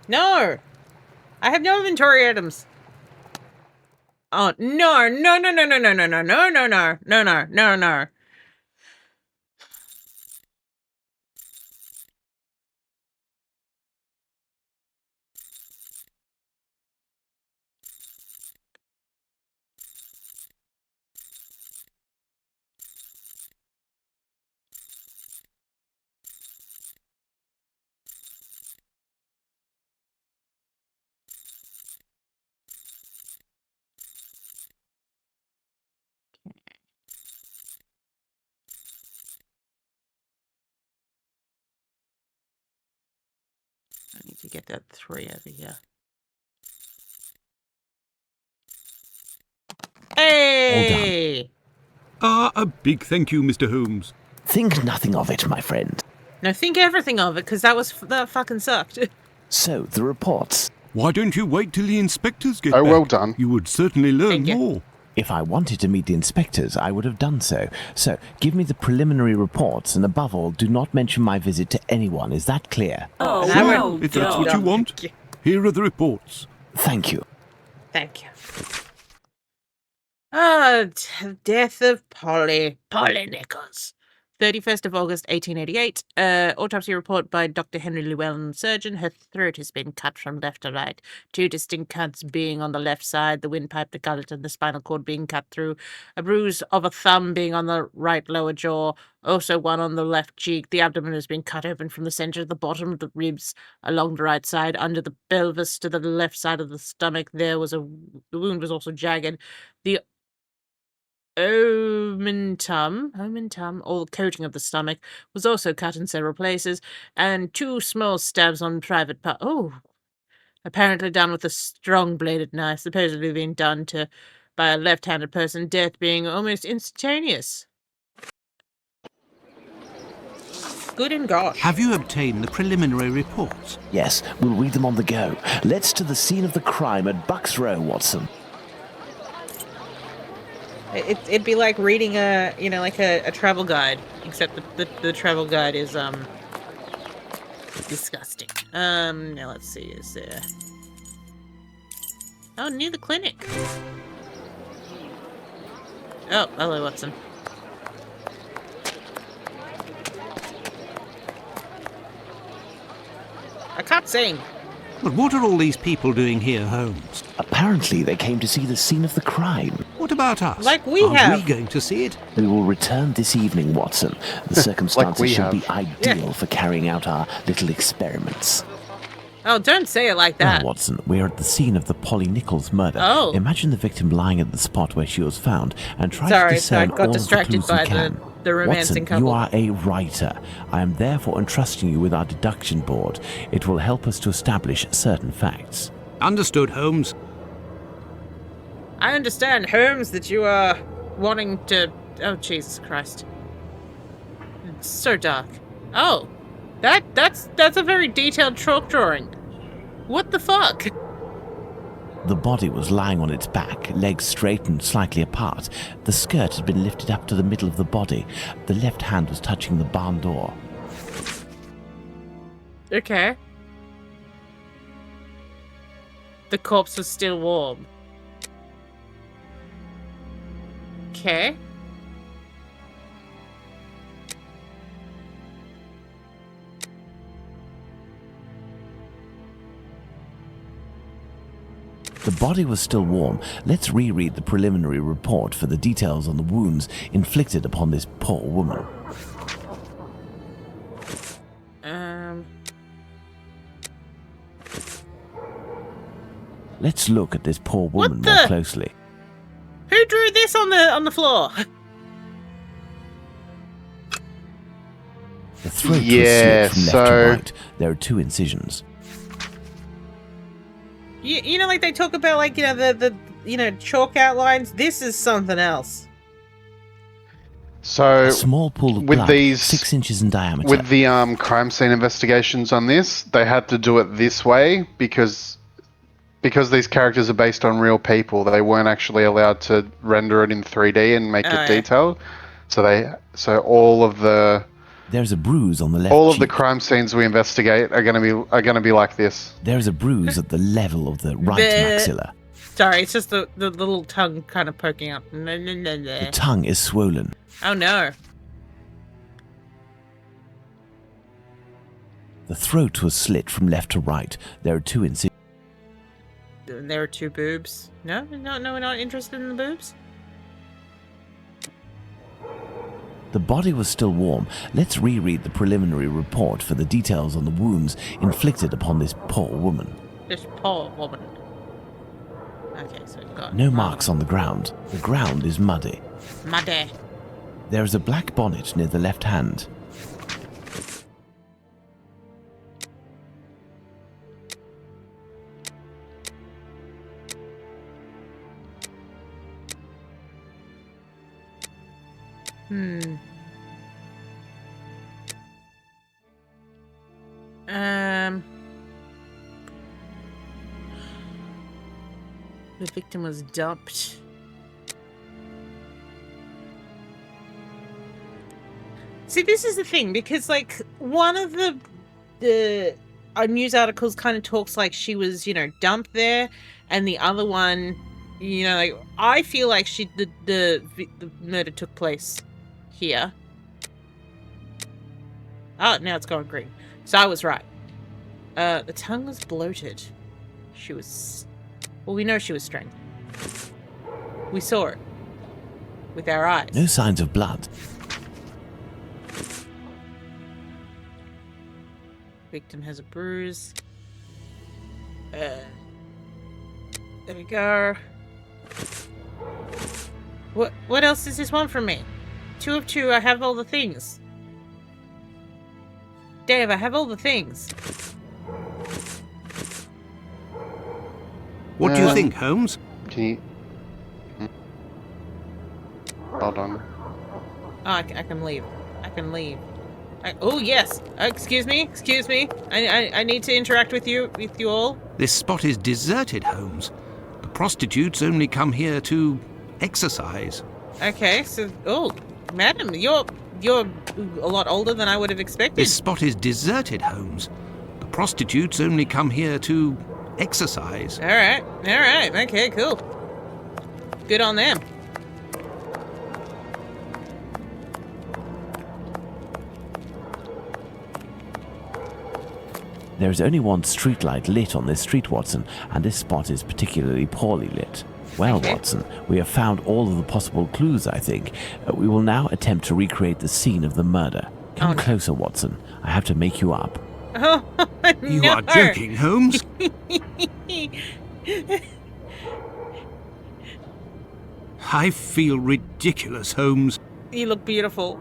No! I have no inventory items. Oh, no. I need to get that 3 over here. Hey! A big thank you, Mr. Holmes. Think nothing of it, my friend. No, think everything of it, because that fucking sucked. So, the reports. Why don't you wait till the inspectors get Oh, back? well done. You would certainly learn Thank you. more. If I wanted to meet the inspectors, I would have done so. So, give me the preliminary reports, and above all, do not mention my visit to anyone. Is that clear? Oh, That well would- If that's what you done. want, here are the reports. Thank you. Thank you. Ah, death of Polly Nichols. 31st of August, 1888. Autopsy report by Dr. Henry Llewellyn, surgeon. Her throat has been cut from left to right. 2 distinct cuts being on the left side, the windpipe, the gullet, and the spinal cord being cut through. A bruise of a thumb being on the right lower jaw. Also one on the left cheek. The abdomen has been cut open from the center of the bottom of the ribs along the right side, under the pelvis to the left side of the stomach. The wound was also jagged. The omentum, or the coating of the stomach, was also cut in several places, and 2 small stabs on private part. Oh, apparently done with a strong bladed knife, supposedly being done by a left-handed person, death being almost instantaneous. Good and gosh. Have you obtained the preliminary reports? Yes, we'll read them on the go. Let's to the scene of the crime at Bucks Row, Watson. It'd be like reading a travel guide, except the travel guide is disgusting. Now let's see, is there... Oh, near the clinic. Oh, hello, Watson. I can't sing. But what are all these people doing here, Holmes? Apparently they came to see the scene of the crime. What about us? Like we Aren't have. we going to see it? We will return this evening, Watson. The circumstances should be ideal Yeah. for carrying out our little experiments. Oh, don't say it like that. Now, Watson, we're at the scene of the Polly Nichols murder. Oh. Imagine the victim lying at the spot where she was found and try Sorry, to discern I got all of the distracted clues by you can. the romancing Watson, couple. you are a writer. I am therefore entrusting you with our deduction board. It will help us to establish certain facts. Understood, Holmes. I understand, Holmes, that you are wanting to... Oh, Jesus Christ. It's so dark. Oh, that's a very detailed chalk drawing. What the fuck? The body was lying on its back, legs straight and slightly apart. The skirt had been lifted up to the middle of the body. The left hand was touching the barn door. Okay. The corpse was still warm. Okay. The body was still warm. Let's reread the preliminary report for the details on the wounds inflicted upon this poor woman. Let's look at this poor woman more closely. Who drew this on the floor? The throat was slit from left to right. There are 2 incisions. You know, like they talk about, like, the chalk outlines. This is something else. So a small pool of with blood, these 6 inches in diameter. With the crime scene investigations on this, they had to do it this way because these characters are based on real people. They weren't actually allowed to render it in 3D and make it detailed. So all of the There's a bruise on the left all of cheek. the crime scenes we investigate are gonna be like this. There's a bruise at the level of the right maxilla. Sorry, it's just the little tongue kind of poking out. The tongue is swollen. Oh no. The throat was slit from left to right. There are 2 incisions. There are 2 boobs. No, we're not interested in the boobs. The body was still warm. Let's reread the preliminary report for the details on the wounds inflicted upon this poor woman. This poor woman. Okay, so we've got... No marks on the ground. The ground is muddy. Muddy. There is a black bonnet near the left hand. The victim was dumped. See, this is the thing, because, like, one of the news articles kind of talks like she was, dumped there, and the other one, like, I feel like the murder took place here. Oh, now it's gone green. So I was right. The tongue was bloated. She was... Well, we know she was strangled. We saw it. With our eyes. No signs of blood. Victim has a bruise. There we go. What else does this want from me? 2 of 2, I have all the things. Dave, I have all the things. What do you think, Holmes? Can you... Hold on. Oh, I can leave. I can leave. Oh, yes. Excuse me. I need to interact with you all. This spot is deserted, Holmes. The prostitutes only come here to exercise. Okay, so... Oh, madam, you're a lot older than I would have expected. This spot is deserted, Holmes. The prostitutes only come here to exercise. All right. Okay, cool. Good on them. There is only one streetlight lit on this street, Watson, and this spot is particularly poorly lit. Well, Okay. Watson, we have found all of the possible clues, I think. We will now attempt to recreate the scene of the murder. Come no. closer, Watson. I have to make you up. Oh, You no. are joking, Holmes. I feel ridiculous, Holmes. You look beautiful.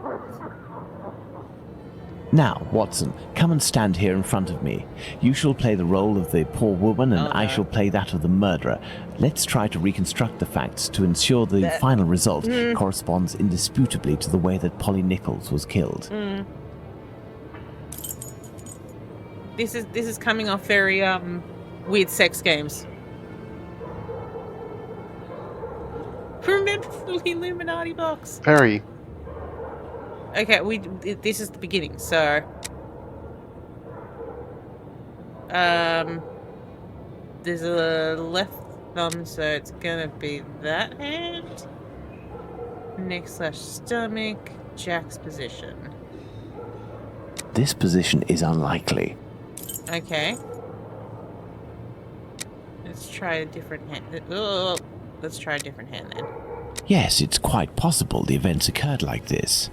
Now, Watson, come and stand here in front of me. You shall play the role of the poor woman, and I shall play that of the murderer. Let's try to reconstruct the facts to ensure the final result corresponds indisputably to the way that Polly Nichols was killed. This is coming off very weird sex games. Remember the Illuminati box? Very. Okay, this is the beginning, so there's a left thumb, so it's gonna be that hand. Neck/stomach, Jack's position. This position is unlikely. Okay. Let's try a different hand. Oh, let's try a different hand then. Yes, it's quite possible the events occurred like this.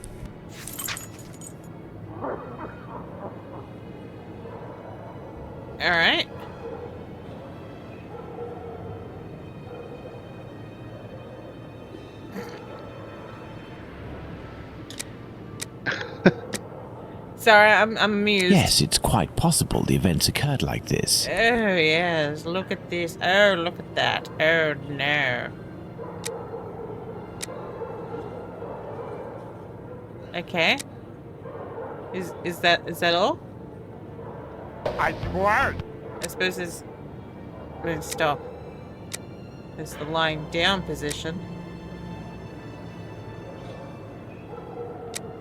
All right. Sorry, I'm amused. Yes, it's quite possible the events occurred like this. Oh, yes. Look at this. Oh, look at that. Oh, no. Okay. Is that all? I suppose there's... Wait, stop. There's the lying down position.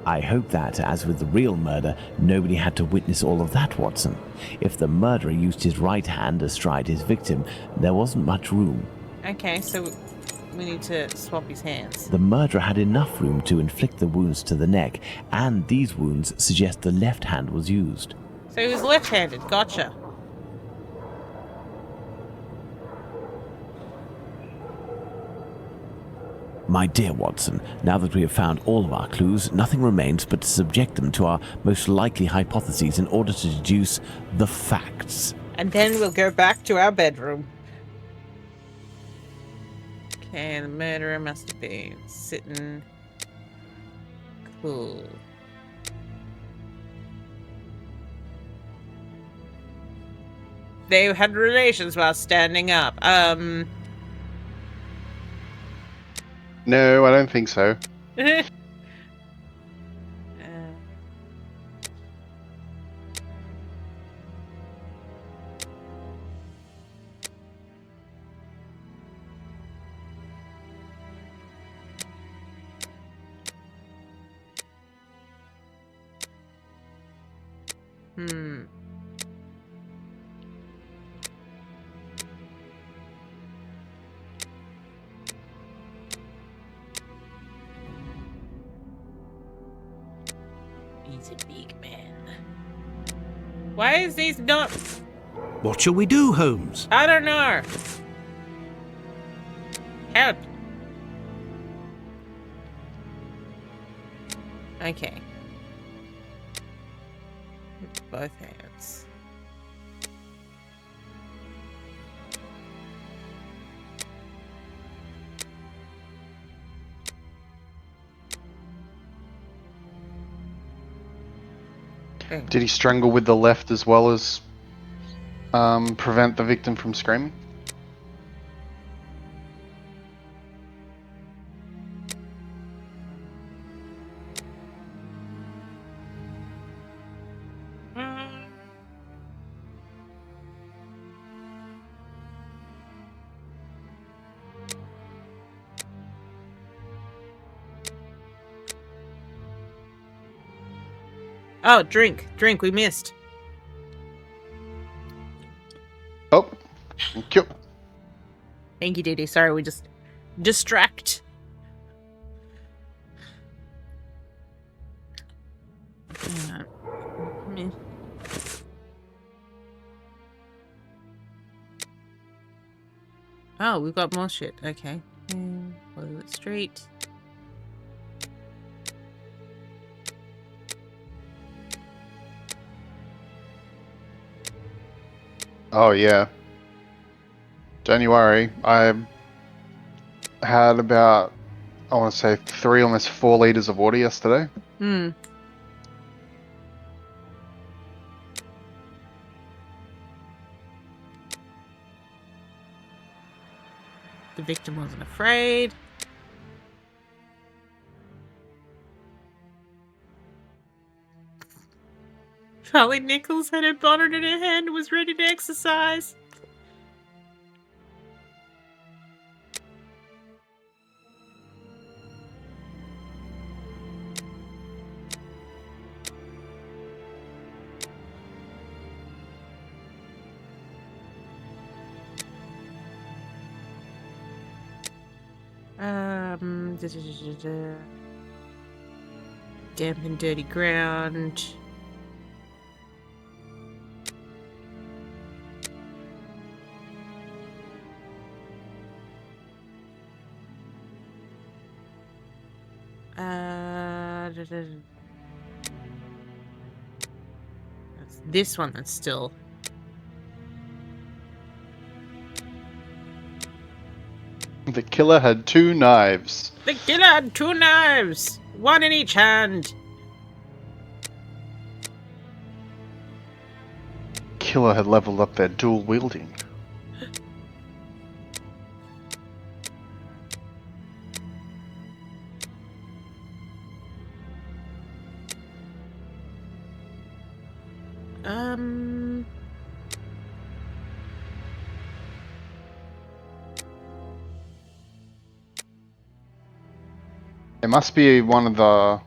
I hope that, as with the real murder, nobody had to witness all of that, Watson. If the murderer used his right hand astride his victim, there wasn't much room. Okay, so we need to swap his hands. The murderer had enough room to inflict the wounds to the neck, and these wounds suggest the left hand was used. So he was left-handed. Gotcha. My dear Watson, now that we have found all of our clues, nothing remains but to subject them to our most likely hypotheses in order to deduce the facts. And then we'll go back to our bedroom. Okay, the murderer must have been sitting. Cool. They had relations while standing up. No, I don't think so. He's a big man. Why is these not... What shall we do, Holmes? I don't know. Help. Okay. With both hands. Did he strangle with the left as well as prevent the victim from screaming? Oh, drink, we missed. Oh, thank you. Thank you, Didi. Sorry, we just distract. Oh, we've got more shit. Okay. Follow it straight. Oh yeah. Don't you worry. I had about, I want to say 3, almost 4 liters of water yesterday. Hmm. The victim wasn't afraid. Charlie Nichols had her bonnet in her hand and was ready to exercise. Damp and dirty ground. That's this one that's still. The killer had 2 knives. The killer had 2 knives, 1 in each hand. Killer had leveled up their dual wielding. It must be one of the...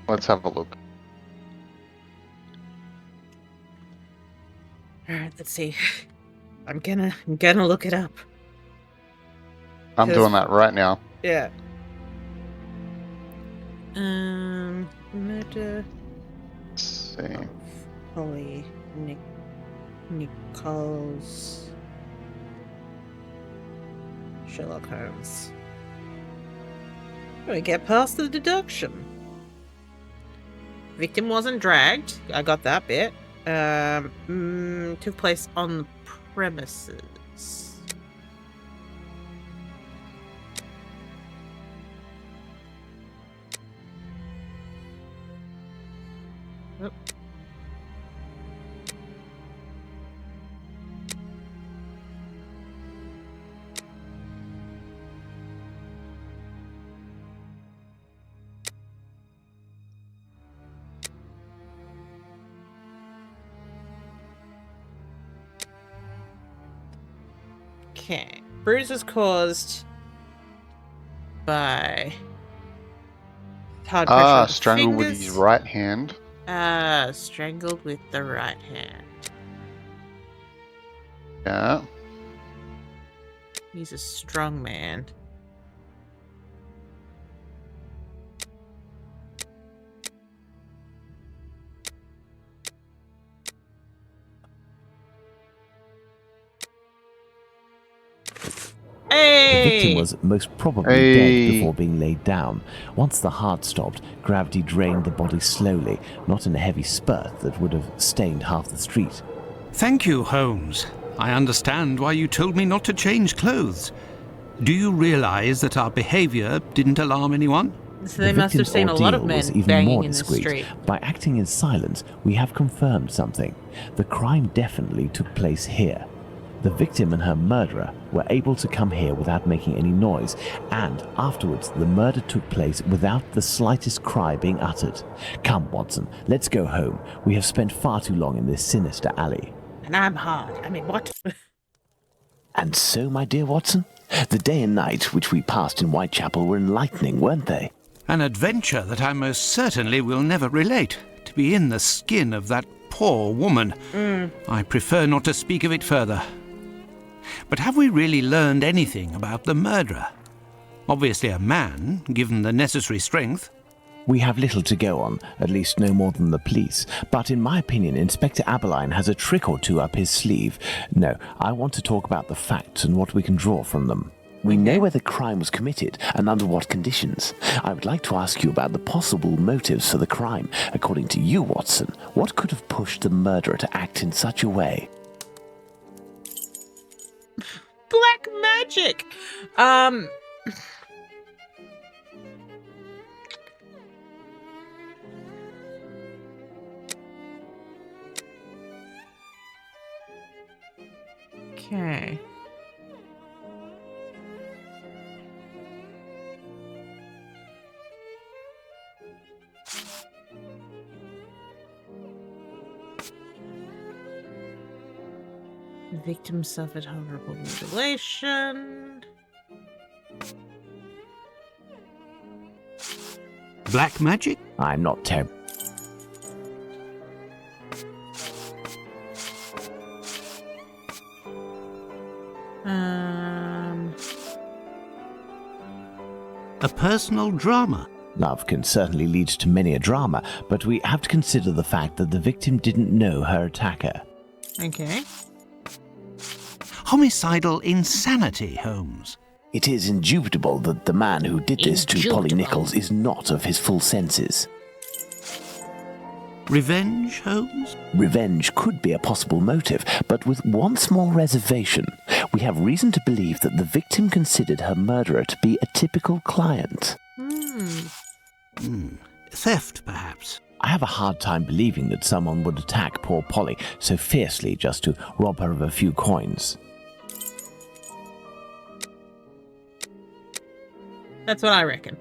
Let's have a look. Alright, let's see. I'm gonna look it up. I'm doing that right now. Yeah. Murder. Let's see. Holly Nichols. Sherlock Holmes. We get past the deduction. Victim wasn't dragged. I got that bit. Took place on the premises. Oh. Okay. Bruises caused by hard pressure on the strangled with fingers. his right hand. Strangled with the right hand. Yeah. He's a strong man. The victim was most probably dead before being laid down. Once the heart stopped, gravity drained the body slowly, not in a heavy spurt that would have stained half the street. Thank you, Holmes. I understand why you told me not to change clothes. Do you realize that our behavior didn't alarm anyone? So they must have seen a lot of men banging in the street. By acting in silence, we have confirmed something. The crime definitely took place here. The victim and her murderer were able to come here without making any noise, and afterwards the murder took place without the slightest cry being uttered. Come, Watson, let's go home. We have spent far too long in this sinister alley. And I'm hard. I mean, what? And so, my dear Watson, the day and night which we passed in Whitechapel were enlightening, weren't they? An adventure that I most certainly will never relate. To be in the skin of that poor woman. I prefer not to speak of it further. But have we really learned anything about the murderer? Obviously a man, given the necessary strength. We have little to go on, at least no more than the police. But in my opinion, Inspector Aberline has a trick or two up his sleeve. No, I want to talk about the facts and what we can draw from them. We know where the crime was committed and under what conditions. I would like to ask you about the possible motives for the crime. According to you, Watson, what could have pushed the murderer to act in such a way? Black magic! Okay. The victim suffered horrible mutilation. Black magic? I'm not terrible. A personal drama. Love can certainly lead to many a drama, but we have to consider the fact that the victim didn't know her attacker. Okay. Homicidal insanity, Holmes. It is indubitable that the man who did this to Polly Nichols is not of his full senses. Revenge, Holmes? Revenge could be a possible motive, but with one small reservation. We have reason to believe that the victim considered her murderer to be a typical client. Theft, perhaps? I have a hard time believing that someone would attack poor Polly so fiercely just to rob her of a few coins. That's what I reckon.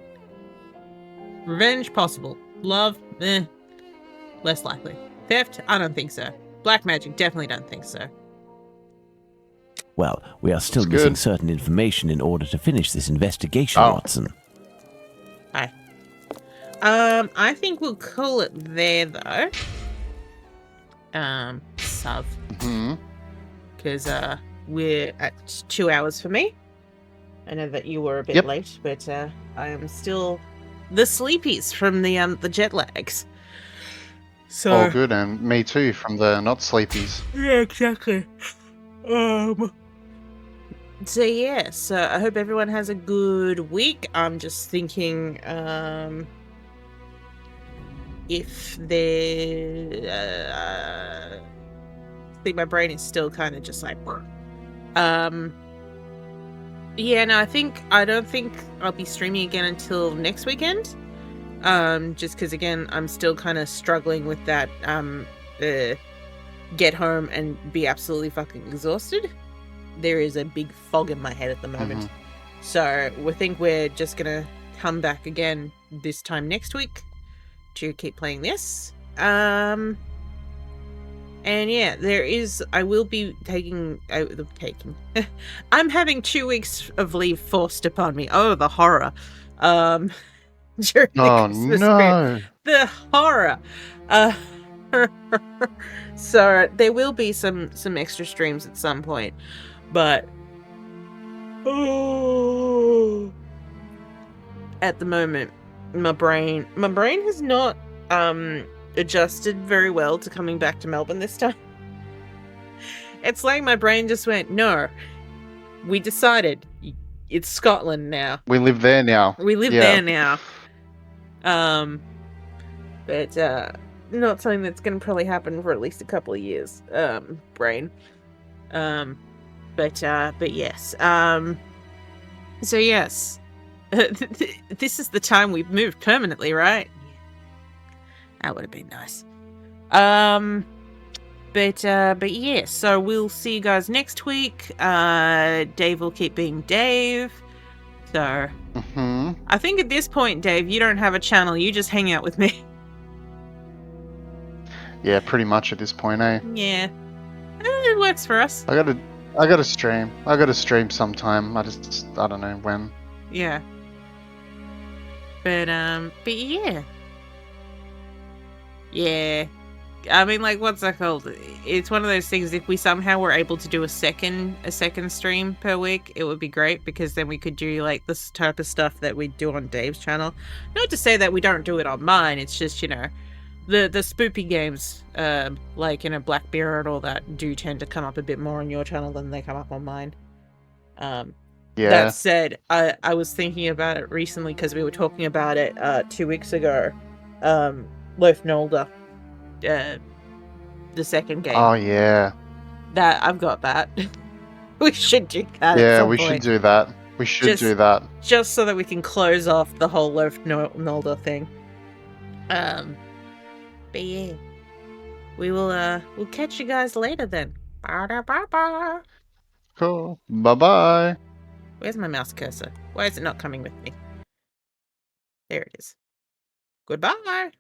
Revenge, possible. Love, less likely. Theft, I don't think so. Black magic, definitely don't think so. Well, we are still missing certain information in order to finish this investigation, Watson. Hi. I think we'll call it there, though. Suv. Because, we're at 2 hours for me. I know that you were a bit late, but, I am still the sleepies from the jet lags. So. Oh, good, and me too, from the not sleepies. Yeah, exactly. So yeah, so I hope everyone has a good week. I'm just thinking, if they, I think my brain is still kind of just like, yeah, no, I don't think I'll be streaming again until next weekend. Just because again, I'm still kind of struggling with that, get home and be absolutely fucking exhausted. There is a big fog in my head at the moment. So we think we're just going to come back again this time next week to keep playing this. And yeah, I will be taking, I'm having 2 weeks of leave forced upon me. Oh, the horror. During the Christmas period. The horror. So there will be some extra streams at some point. But At the moment, my brain has not adjusted very well to coming back to Melbourne this time. It's like my brain just went, no, we decided it's Scotland now. We live there now. We live there now. But not something that's going to probably happen for at least a couple of years. Brain. But yes. So yes, this is the time we've moved permanently, right? That would have been nice. But yeah, so we'll see you guys next week. Dave will keep being Dave. So I think at this point, Dave, you don't have a channel. You just hang out with me. Yeah, pretty much at this point, eh? Yeah, it works for us. I gotta stream. I gotta stream sometime. I don't know when. Yeah. But yeah. Yeah. I mean, like, what's that called? It's one of those things, if we somehow were able to do a second stream per week, it would be great, because then we could do, like, this type of stuff that we do on Dave's channel. Not to say that we don't do it on mine, it's just, you know, the spoopy games, like, you know, Black Bear and all that, do tend to come up a bit more on your channel than they come up on mine. Yeah. That said, I was thinking about it recently, because we were talking about it 2 weeks ago. Loaf Nolder. The second game. Oh yeah. That I've got that. We should do that. Yeah, we should do that. We should do that. Just so that we can close off the whole Loaf Nolder thing. But yeah, we'll catch you guys later then. Bye. Cool. Bye. Where's my mouse cursor? Why is it not coming with me? There it is. Goodbye.